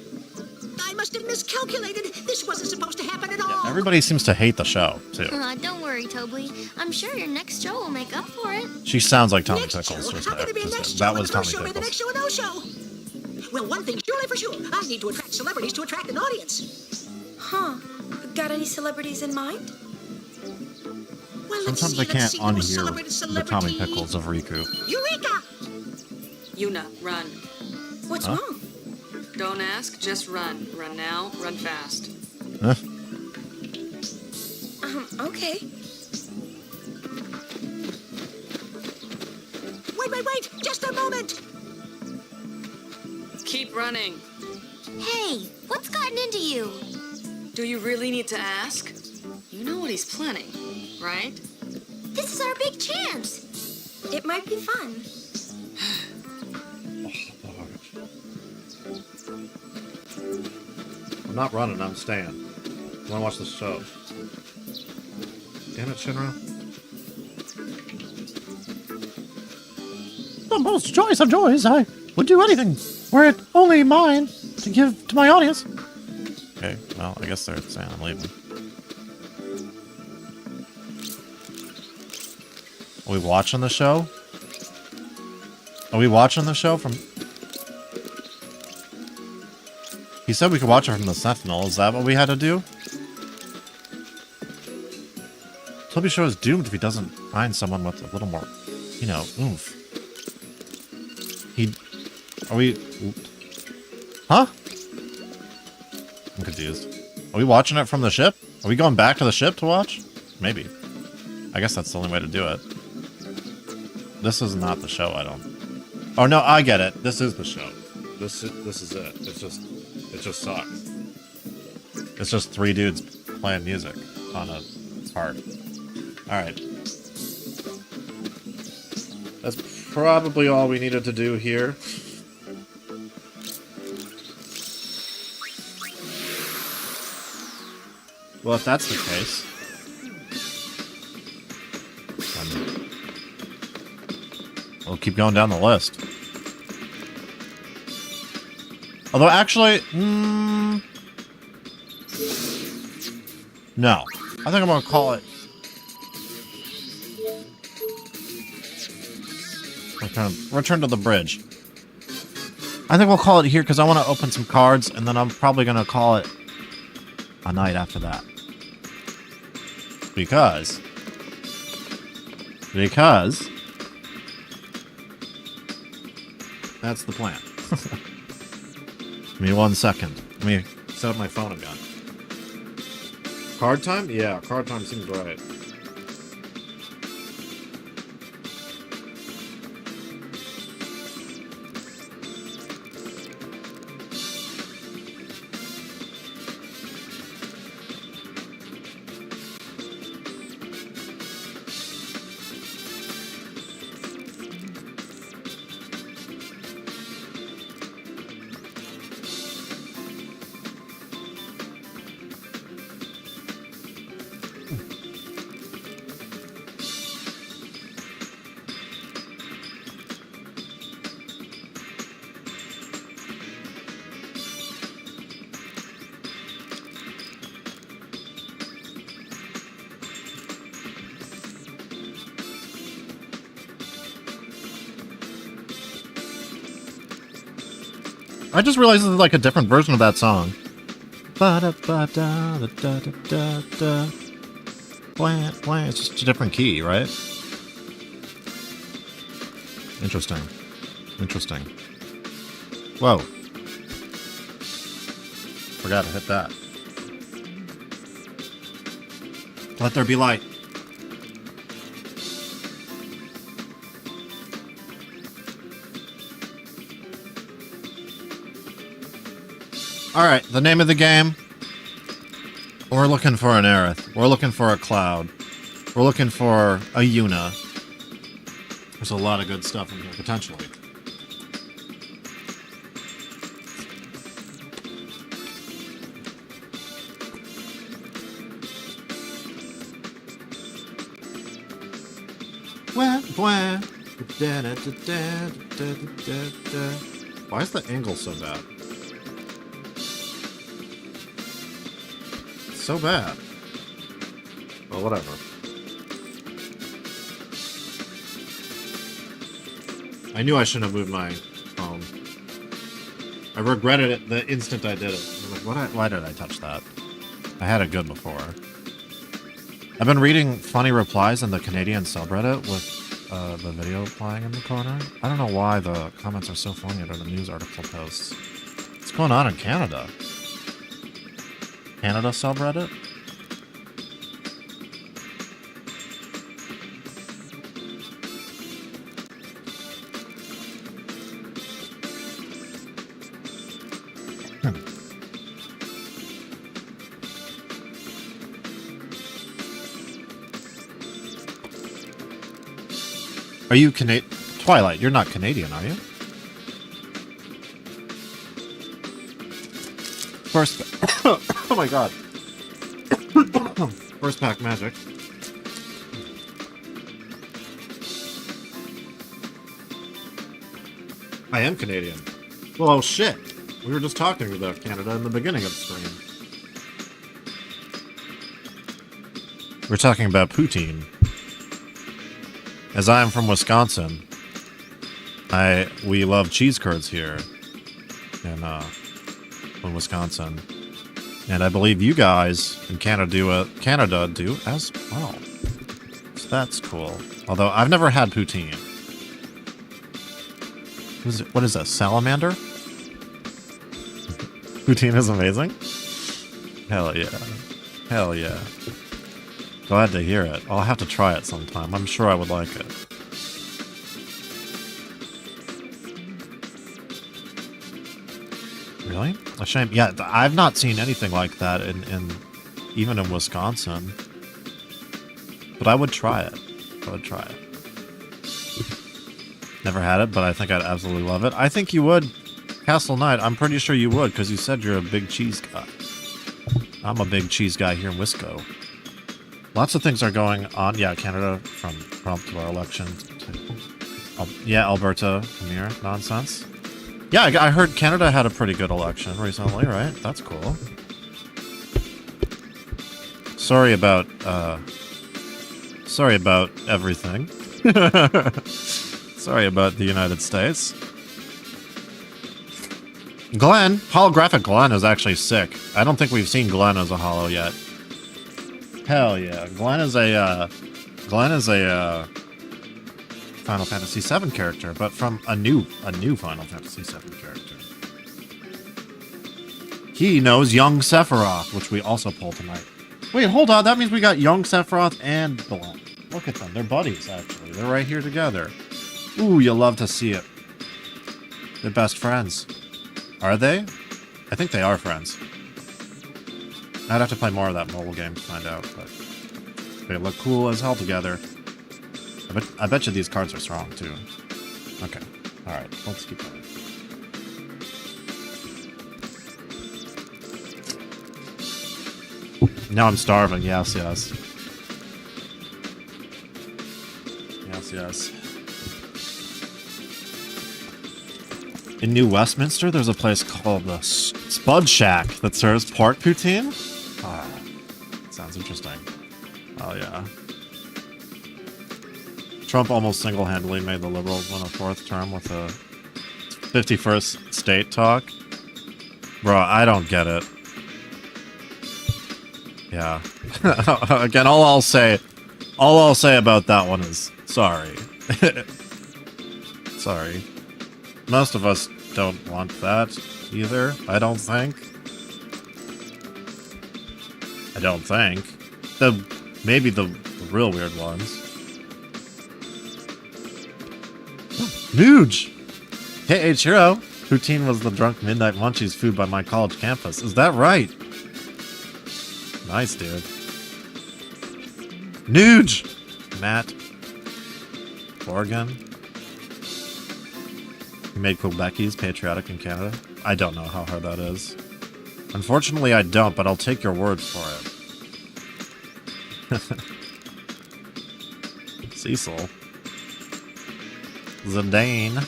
I must have miscalculated. This wasn't supposed to happen at all. Yeah, everybody seems to hate the show, too. Don't worry, Toby. I'm sure your next show will make up for it. She sounds like Tommy Next Pickles. show? Just How can there be a next show that when was the Tommy first show made the Pickles. next show a no show? Well, one thing's surely for sure. I need to attract celebrities to attract an audience. Huh. Got any celebrities in mind? Well, let's Sometimes see, I can't let's see. unhear Celebrity. the Tommy Pickles of Riku. Eureka! Yuna, run. What's Huh? wrong? Don't ask, just run. Run now, run fast. Huh? Okay. Wait. Just a moment. Keep running. Hey, what's gotten into you? Do you really need to ask? You know what he's planning, right? This is our big chance. It might be fun. I'm not running, I'm staying. I wanna watch the show. Damn it, Shinra. The most joyous of joys, I would do anything, were it only mine to give to my audience. Okay, well, I guess they're saying I'm leaving. Are we watching the show? Are we watching the show from... He said we could watch it from the Sentinel. Is that what we had to do? Toby Show is doomed if he doesn't find someone with a little more, you know, oomph. Are we... Huh? I'm confused. Are we watching it from the ship? Are we going back to the ship to watch? Maybe. I guess that's the only way to do it. This is not the show, I don't... Oh, no, I get it. This is the show. This is it. It just sucks. It's just three dudes playing music on a harp. Alright. That's probably all we needed to do here. Well, if that's the case... we'll keep going down the list. Although, actually... no. I think I'm gonna call it... Return to the bridge. I think we'll call it here because I want to open some cards, and then I'm probably gonna call it a night after that. Because that's the plan. Give me 1 second. Let me set up my phone again. Card time? Yeah, card time seems right. I just realized this is like a different version of that song. It's just a different key, right? Interesting. Interesting. Whoa. Forgot to hit that. Let there be light. Alright, the name of the game. We're looking for an Aerith. We're looking for a Cloud. We're looking for a Yuna. There's a lot of good stuff in here, potentially. Why is the angle so bad? So bad. Well, whatever. I knew I shouldn't have moved my phone. I regretted it the instant I did it. I'm like, why did I touch that? I had it good before. I've been reading funny replies in the Canadian subreddit with the video playing in the corner. I don't know why the comments are so funny to the news article posts. What's going on in Canada? Canada subreddit? Are you Twilight, you're not Canadian, are you? First... oh my god. First pack magic. I am Canadian. Well, oh shit. We were just talking about Canada in the beginning of the stream. We're talking about poutine. As I am from Wisconsin, we love cheese curds here in Wisconsin, and I believe you guys in Canada do as well. So that's cool. Although I've never had poutine. What is that? Salamander? Poutine is amazing. Hell yeah! Hell yeah! Glad to hear it. I'll have to try it sometime. I'm sure I would like it. Really? A shame. Yeah, I've not seen anything like that even in Wisconsin. But I would try it. I would try it. Never had it, but I think I'd absolutely love it. I think you would. Castle Knight, I'm pretty sure you would, because you said you're a big cheese guy. I'm a big cheese guy here in Wisco. Lots of things are going on. Yeah, Canada from Trump to our election. Yeah, Alberta, Amir, nonsense. Yeah, I heard Canada had a pretty good election recently, right? That's cool. Sorry about everything. Sorry about the United States. Glenn, holographic Glenn is actually sick. I don't think we've seen Glenn as a holo yet. Hell yeah. Glenn is a Final Fantasy VII character, but from a new Final Fantasy VII character. He knows young Sephiroth, which we also pulled tonight. Wait, hold on, that means we got young Sephiroth and Bevelle. Look at them, they're buddies actually. They're right here together. Ooh, you'll love to see it. They're best friends. Are they? I think they are friends. I'd have to play more of that mobile game to find out, but they look cool as hell together. I bet you these cards are strong, too. Okay. Alright, let's keep going. Now I'm starving. Yes, yes. Yes, yes. In New Westminster, there's a place called the Spud Shack that serves pork poutine. Ah, sounds interesting. Oh, yeah. Trump almost single-handedly made the Liberals win a fourth term with a 51st state talk. Bro, I don't get it. Yeah. Again, all I'll say about that one is sorry. Sorry. Most of us don't want that either, I don't think. Maybe the real weird ones. Nuge! Hey, H-Hero! Poutine was the drunk midnight munchies food by my college campus. Is that right? Nice, dude. Nuge! Matt. Oregon. You made Quebeckies patriotic in Canada? I don't know how hard that is. Unfortunately, I don't, but I'll take your word for it. Cecil. Zidane.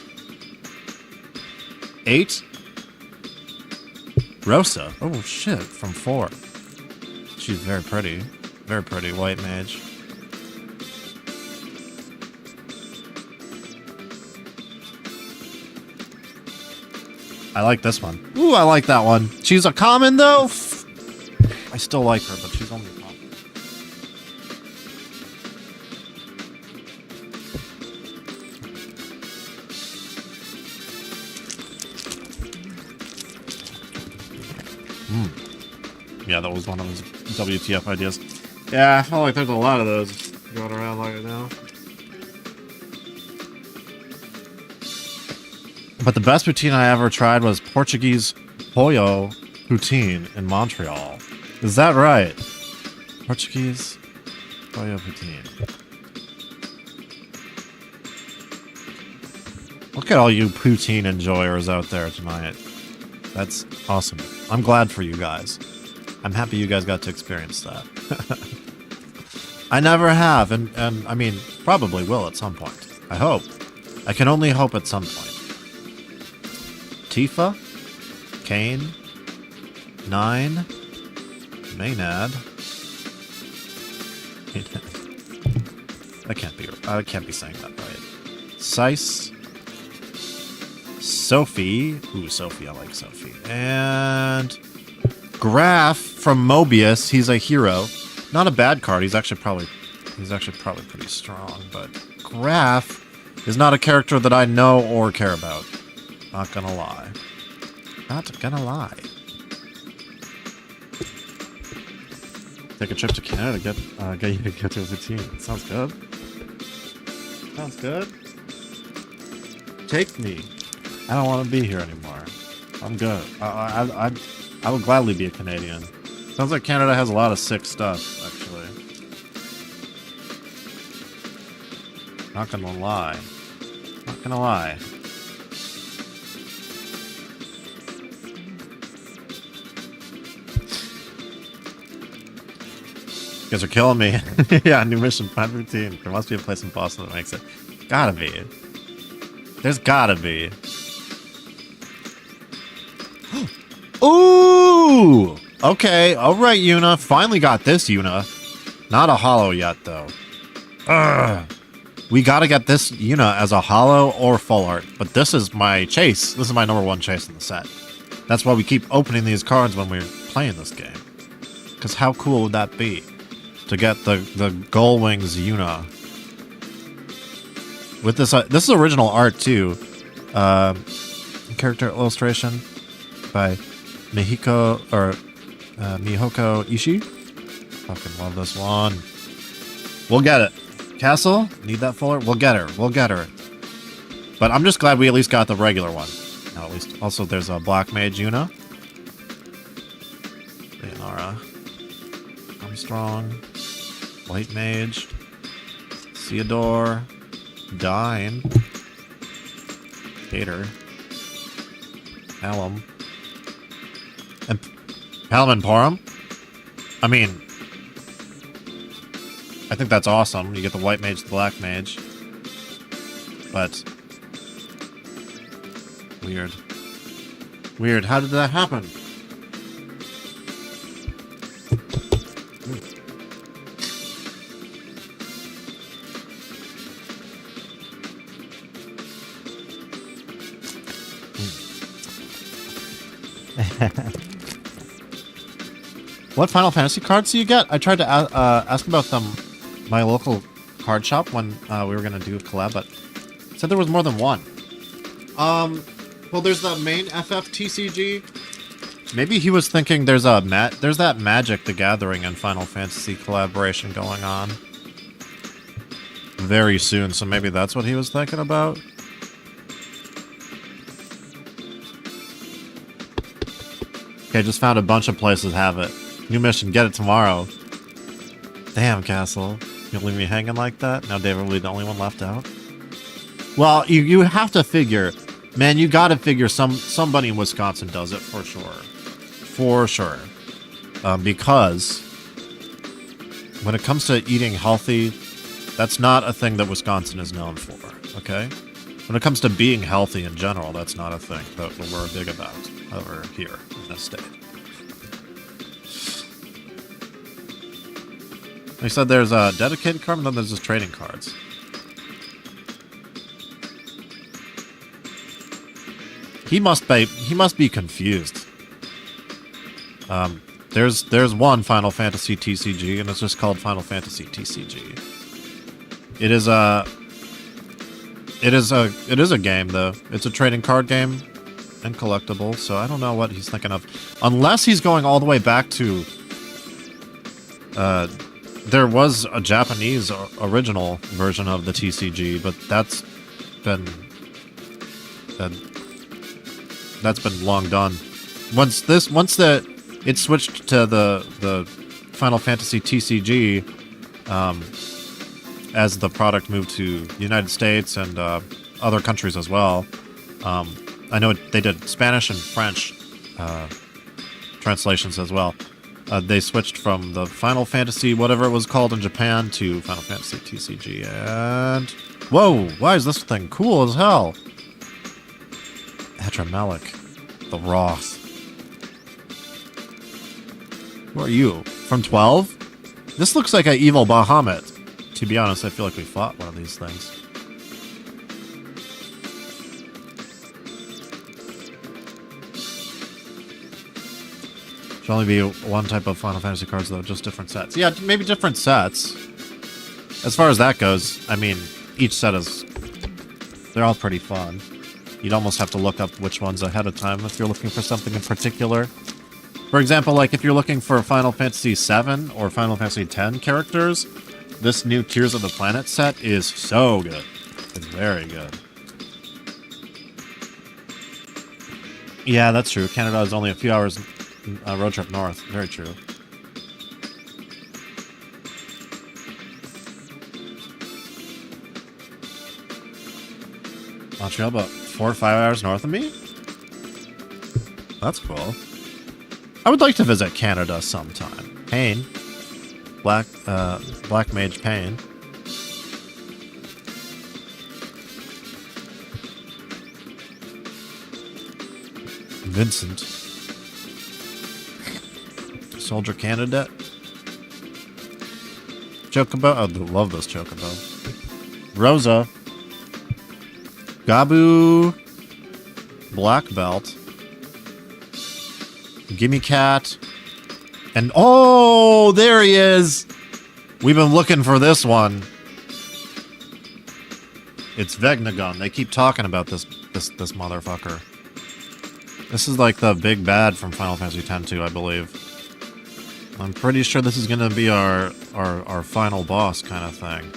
8? Rosa. Oh, shit. From 4. She's very pretty. Very pretty. White mage. I like this one. Ooh, I like that one. She's a common, though? I still like her, but she's only a common. Yeah, that was one of his WTF ideas. Yeah, I feel like there's a lot of those going around right now. But the best poutine I ever tried was Portuguese pollo poutine in Montreal. Is that right? Portuguese pollo poutine. Look at all you poutine enjoyers out there tonight. That's awesome. I'm glad for you guys. I'm happy you guys got to experience that. I never have, and I mean, probably will at some point. I hope. I can only hope at some point. Tifa, Kane, 9, Maynard. I can't be saying that right. Sice, Sophie. Ooh, Sophie, I like Sophie. And Graf from Mobius. He's a hero. Not a bad card. He's actually probably pretty strong, but Graf is not a character that I know or care about. Not gonna lie. Not gonna lie. Take a trip to Canada to get you to get to the team. Sounds good. Sounds good. Take me. I don't want to be here anymore. I'm good. I would gladly be a Canadian. Sounds like Canada has a lot of sick stuff, actually. Not gonna lie. Not gonna lie. You guys are killing me. Yeah, new mission, 515. There must be a place in Boston that makes it. Gotta be. There's gotta be. Ooh! Okay, alright, Yuna. Finally got this, Yuna. Not a holo yet, though. Ugh. We gotta get this Yuna as a holo or full art. But this is my chase. This is my number 1 chase in the set. That's why we keep opening these cards when we're playing this game. Because how cool would that be? To get the Gullwings Yuna. With this is original art too. Character illustration by Mihoko Ishii. Fucking love this one. We'll get it. Castle, need that fuller? We'll get her. We'll get her. But I'm just glad we at least got the regular one. Now at least. Also, there's a Black Mage Yuna. Leonara. Armstrong. White Mage. Theodore. Dine. Gator. Hallam. And Hallam and Porum? I mean, I think that's awesome. You get the White Mage, the Black Mage. But weird. Weird. How did that happen? What Final Fantasy cards do you get? I tried to ask about them, my local card shop when we were gonna do a collab, but it said there was more than one. Well, there's the main FFTCG. Maybe he was thinking there's that Magic the Gathering and Final Fantasy collaboration going on very soon, so maybe that's what he was thinking about. Okay, just found a bunch of places have it. New mission, get it tomorrow. Damn, Castle. You'll leave me hanging like that? Now David will be the only one left out? Well, you have to figure, man, you gotta figure somebody in Wisconsin does it for sure. For sure. Because when it comes to eating healthy, that's not a thing that Wisconsin is known for, okay? When it comes to being healthy in general, that's not a thing that we're big about over here in this state. They said there's a dedicated card, and then there's just trading cards. He must be confused. There's one Final Fantasy TCG, and it's just called Final Fantasy TCG. It is a game though. It's a trading card game and collectible, so I don't know what he's thinking of. Unless he's going all the way back to there was a Japanese original version of the TCG, but that's been long done. Once it switched to the Final Fantasy TCG, as the product moved to the United States and other countries as well. I know they did Spanish and French translations as well. They switched from the Final Fantasy, whatever it was called in Japan, to Final Fantasy TCG. And whoa, why is this thing cool as hell? Hetramelik, the Roth. Who are you? From 12? This looks like an evil Bahamut. To be honest, I feel like we fought one of these things. Should only be one type of Final Fantasy cards, though, just different sets. Yeah, maybe different sets. As far as that goes, I mean, each set is... they're all pretty fun. You'd almost have to look up which ones ahead of time if you're looking for something in particular. For example, like if you're looking for Final Fantasy VII or Final Fantasy X characters, this new Tears of the Planet set is so good. It's very good. Yeah, that's true. Canada is only a few hours road trip north. Very true. Montreal, about 4 or 5 hours north of me? That's cool. I would like to visit Canada sometime. Pain. Black Mage Pain. Vincent. Soldier Candidate. Chocobo. I love this Chocobo. Rosa. Gabu. Black Belt. Gimme Cat. And oh, there he is. We've been looking for this one. It's Vegnagun. They keep talking about this motherfucker. This is like the big bad from Final Fantasy X-2, I believe. I'm pretty sure this is gonna be our final boss kind of thing.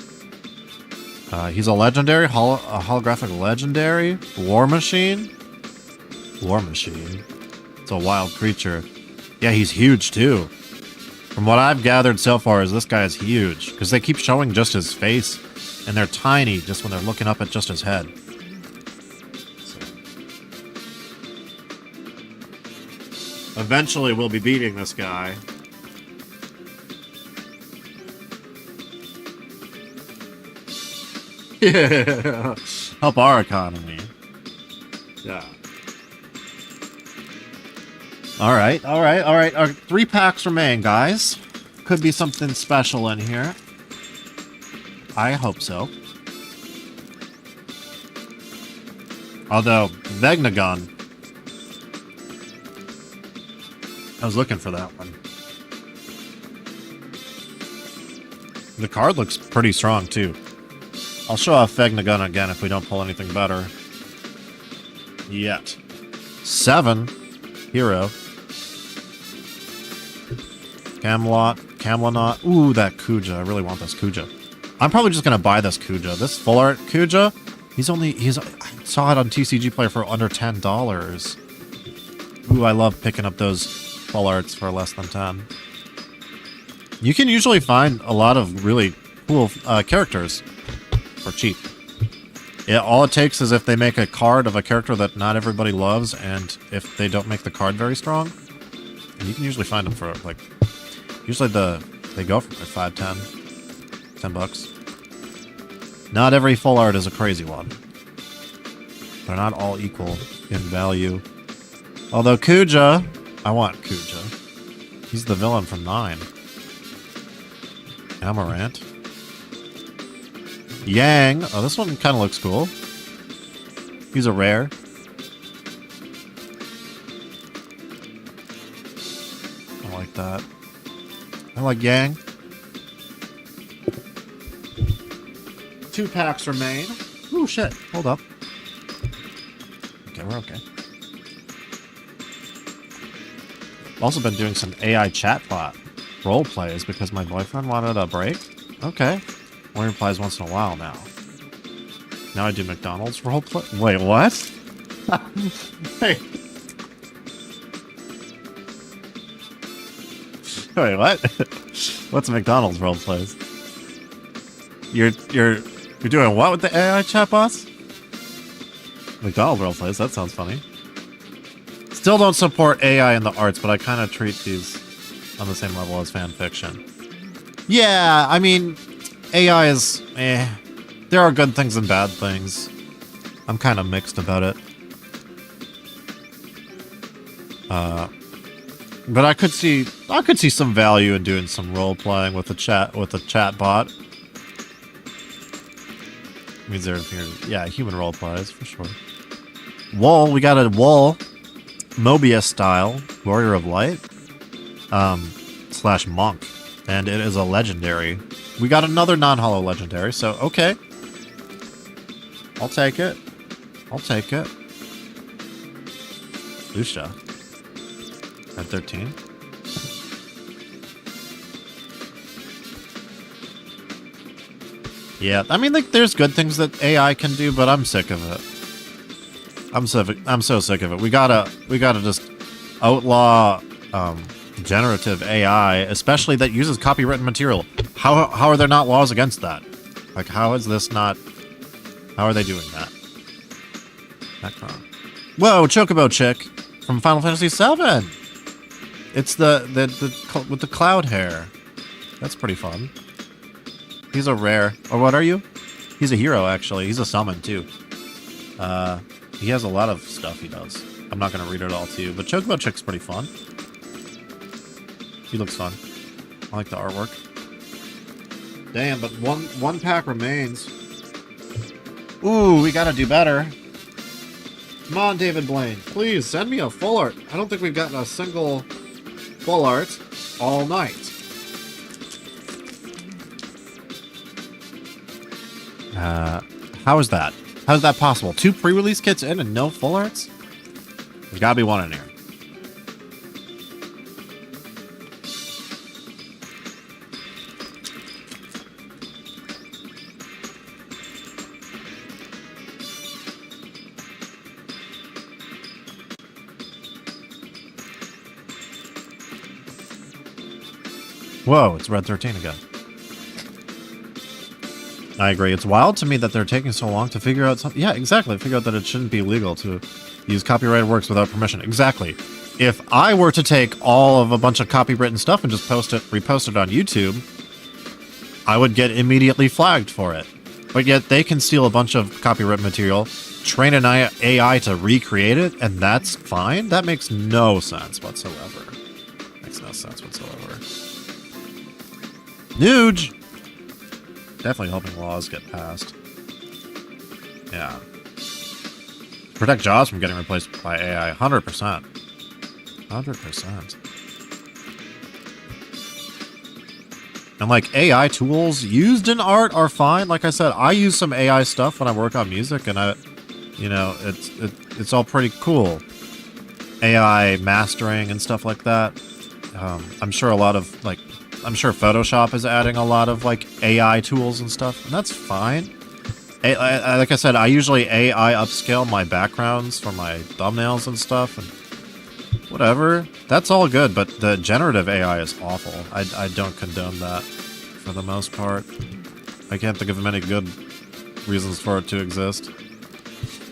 He's a legendary, a holographic legendary. War Machine. War Machine. It's a wild creature. Yeah, he's huge too. From what I've gathered so far is this guy is huge. Because they keep showing just his face. And they're tiny just when they're looking up at just his head. So. Eventually we'll be beating this guy. Yeah. Help our economy. Yeah. Alright. 3 packs remain, guys. Could be something special in here. I hope so. Although, Vegnagun. I was looking for that one. The card looks pretty strong, too. I'll show off Vegnagun again if we don't pull anything better. Yet. 7. Hero. Camelot. Ooh, that Kuja. I really want this Kuja. I'm probably just gonna buy this Kuja. This full art Kuja, I saw it on TCG Player for under $10. Ooh, I love picking up those full arts for less than 10. You can usually find a lot of really cool characters for cheap. Yeah, all it takes is if they make a card of a character that not everybody loves, and if they don't make the card very strong, and you can usually find them for like, usually they go for like $5, $10. Not every full art is a crazy one. They're not all equal in value. Although Kuja, I want Kuja. He's the villain from 9. Amarant. Yang. Oh, this one kind of looks cool. He's a rare. like yang. 2 packs remain. Ooh, shit. Hold up. Okay, we're okay. Also been doing some AI chatbot role plays because my boyfriend wanted a break. Okay. Only replies once in a while now. Now I do McDonald's role play. Wait, what? Hey. Wait, what? What's McDonald's role plays? You're doing what with the AI chatbots? McDonald's role plays. That sounds funny. Still don't support AI in the arts, but I kind of treat these on the same level as fan fiction. Yeah, I mean, AI is there are good things and bad things. I'm kind of mixed about it. But I could see some value in doing some role playing with a chat bot. Means they're here. Yeah, human role plays for sure. Wall, we got a wall, Mobius style Warrior of Light, / monk, and it is a legendary. We got another non-holo legendary, so okay. I'll take it. I'll take it. Lucia. At 13. Yeah, I mean, like, there's good things that AI can do, but I'm sick of it. I'm so sick of it. We gotta just outlaw generative AI, especially that uses copywritten material. How are there not laws against that? Like, how is this not? How are they doing that? Necron. Whoa, Chocobo Chick from Final Fantasy VII. It's the with the cloud hair. That's pretty fun. He's a rare. Or what are you? He's a hero, actually. He's a summon, too. He has a lot of stuff he does. I'm not going to read it all to you, but Chocobo Chick's pretty fun. He looks fun. I like the artwork. Damn, but one pack remains. Ooh, we gotta do better. Come on, David Blaine. Please, send me a full art. I don't think we've gotten a single full art all night. How is that? How is that possible? 2 pre-release kits in and no full arts? There's gotta be one in here. Whoa, it's Red 13 again. I agree. It's wild to me that they're taking so long to figure out something. Yeah, exactly. Figure out that it shouldn't be legal to use copyrighted works without permission. Exactly. If I were to take all of a bunch of copywritten stuff and just repost it on YouTube, I would get immediately flagged for it. But yet they can steal a bunch of copyright material, train an AI to recreate it, and that's fine? That makes no sense whatsoever. Makes no sense whatsoever. Nuge! Definitely hoping laws get passed. Yeah. Protect jobs from getting replaced by AI. 100%. 100%. And like AI tools used in art are fine. Like I said, I use some AI stuff when I work on music, and it's all pretty cool. AI mastering and stuff like that. I'm sure I'm sure Photoshop is adding a lot of like AI tools and stuff, and that's fine. Like I said, I usually AI upscale my backgrounds for my thumbnails and stuff, and whatever. That's all good, but the generative AI is awful. I don't condone that for the most part. I can't think of many good reasons for it to exist.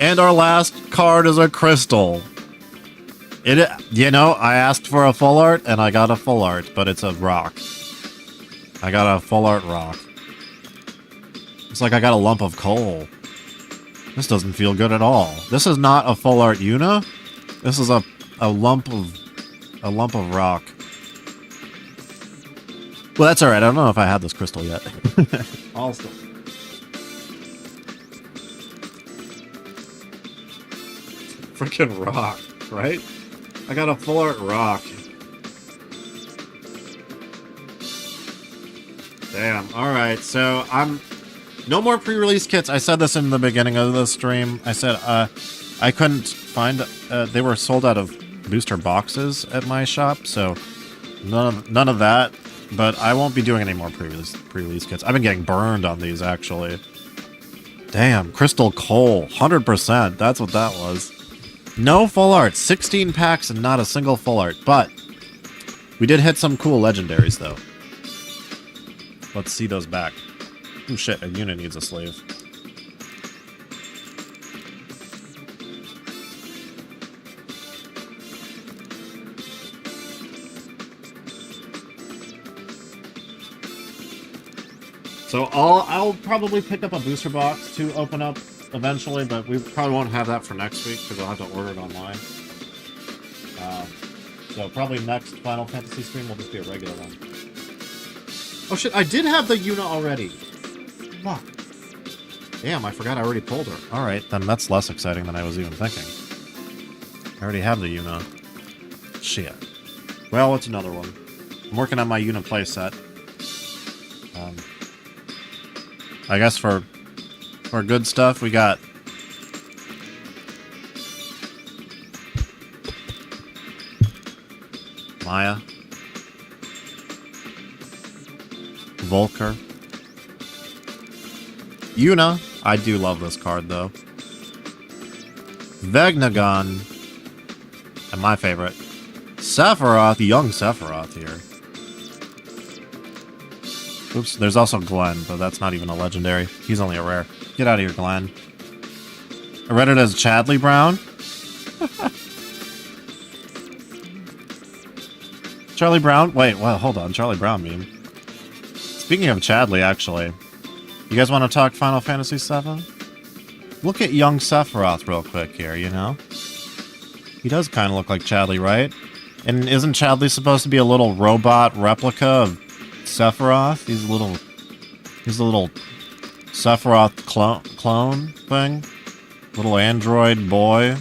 And our last card is a crystal. I asked for a full art, and I got a full art, but it's a rock. I got a full art rock. It's like I got a lump of coal. This doesn't feel good at all. This is not a full art Yuna. This is a lump of rock. Well, that's alright. I don't know if I had this crystal yet. Also. Freaking rock, right? I got a full art rock. Damn. Alright, so no more pre-release kits. I said this in the beginning of the stream. I said I couldn't find... they were sold out of booster boxes at my shop, so none of that. But I won't be doing any more pre-release kits. I've been getting burned on these, actually. Damn, Crystal Coal. 100%. That's what that was. No full art. 16 packs and not a single full art. But we did hit some cool legendaries, though. Let's see those back. Oh shit, a unit needs a slave. So I'll probably pick up a booster box to open up eventually, but we probably won't have that for next week because I'll have to order it online. So probably next Final Fantasy stream will just be a regular one. Oh shit, I did have the Yuna already. Fuck. Damn, I forgot I already pulled her. Alright, then that's less exciting than I was even thinking. I already have the Yuna. Shit. Well, what's another one? I'm working on my Yuna playset. I guess for good stuff, we got Maya, Volker, Yuna. I do love this card, though. Vegnagun, and my favorite, Sephiroth, young Sephiroth here. Oops, there's also Glenn, but that's not even a legendary. He's only a rare. Get out of here, Glenn. I read it as Chadley Brown. Charlie Brown? Wait, well, hold on. Charlie Brown meme. Speaking of Chadley, actually. You guys want to talk Final Fantasy VII? Look at young Sephiroth real quick here, you know? He does kind of look like Chadley, right? And isn't Chadley supposed to be a little robot replica of Sephiroth? He's a little Sephiroth clone thing. Little android boy.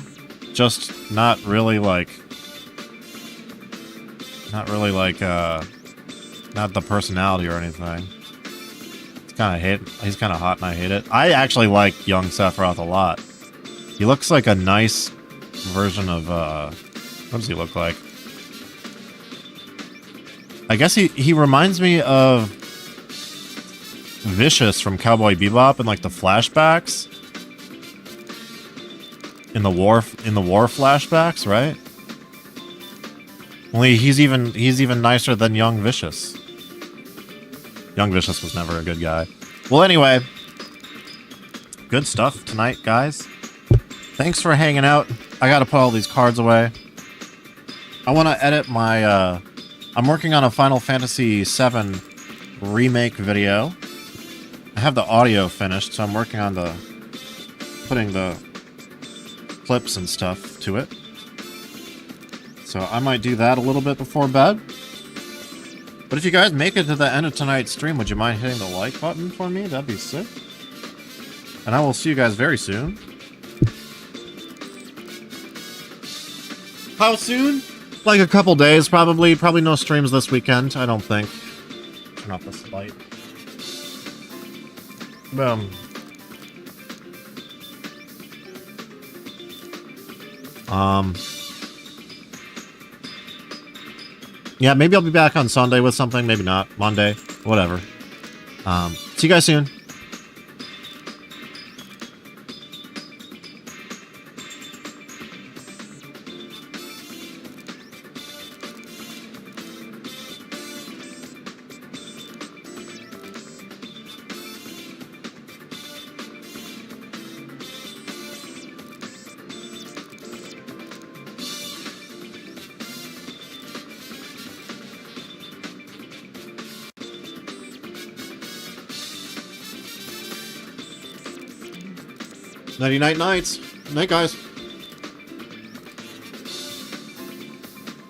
Just not really like not the personality or anything. He's kind of hot and I hate it. I actually like young Sephiroth a lot. He looks like a nice version of what does he look like? I guess he reminds me of Vicious from Cowboy Bebop in like the flashbacks. In the war flashbacks, right? Only he's even nicer than young Vicious. Young Vicious was never a good guy. Well, anyway, good stuff tonight, guys. Thanks for hanging out. I gotta put all these cards away. I want to edit my I'm working on a Final Fantasy VII remake video. I have the audio finished, so I'm working on putting the clips and stuff to it. So I might do that a little bit before bed. But if you guys make it to the end of tonight's stream, would you mind hitting the like button for me? That'd be sick. And I will see you guys very soon. How soon? Like a couple days, probably. Probably no streams this weekend, I don't think. Turn off this light. Boom. Yeah, maybe I'll be back on Sunday with something, maybe not. Monday, whatever. See you guys soon. Nighty night nights. Night, guys.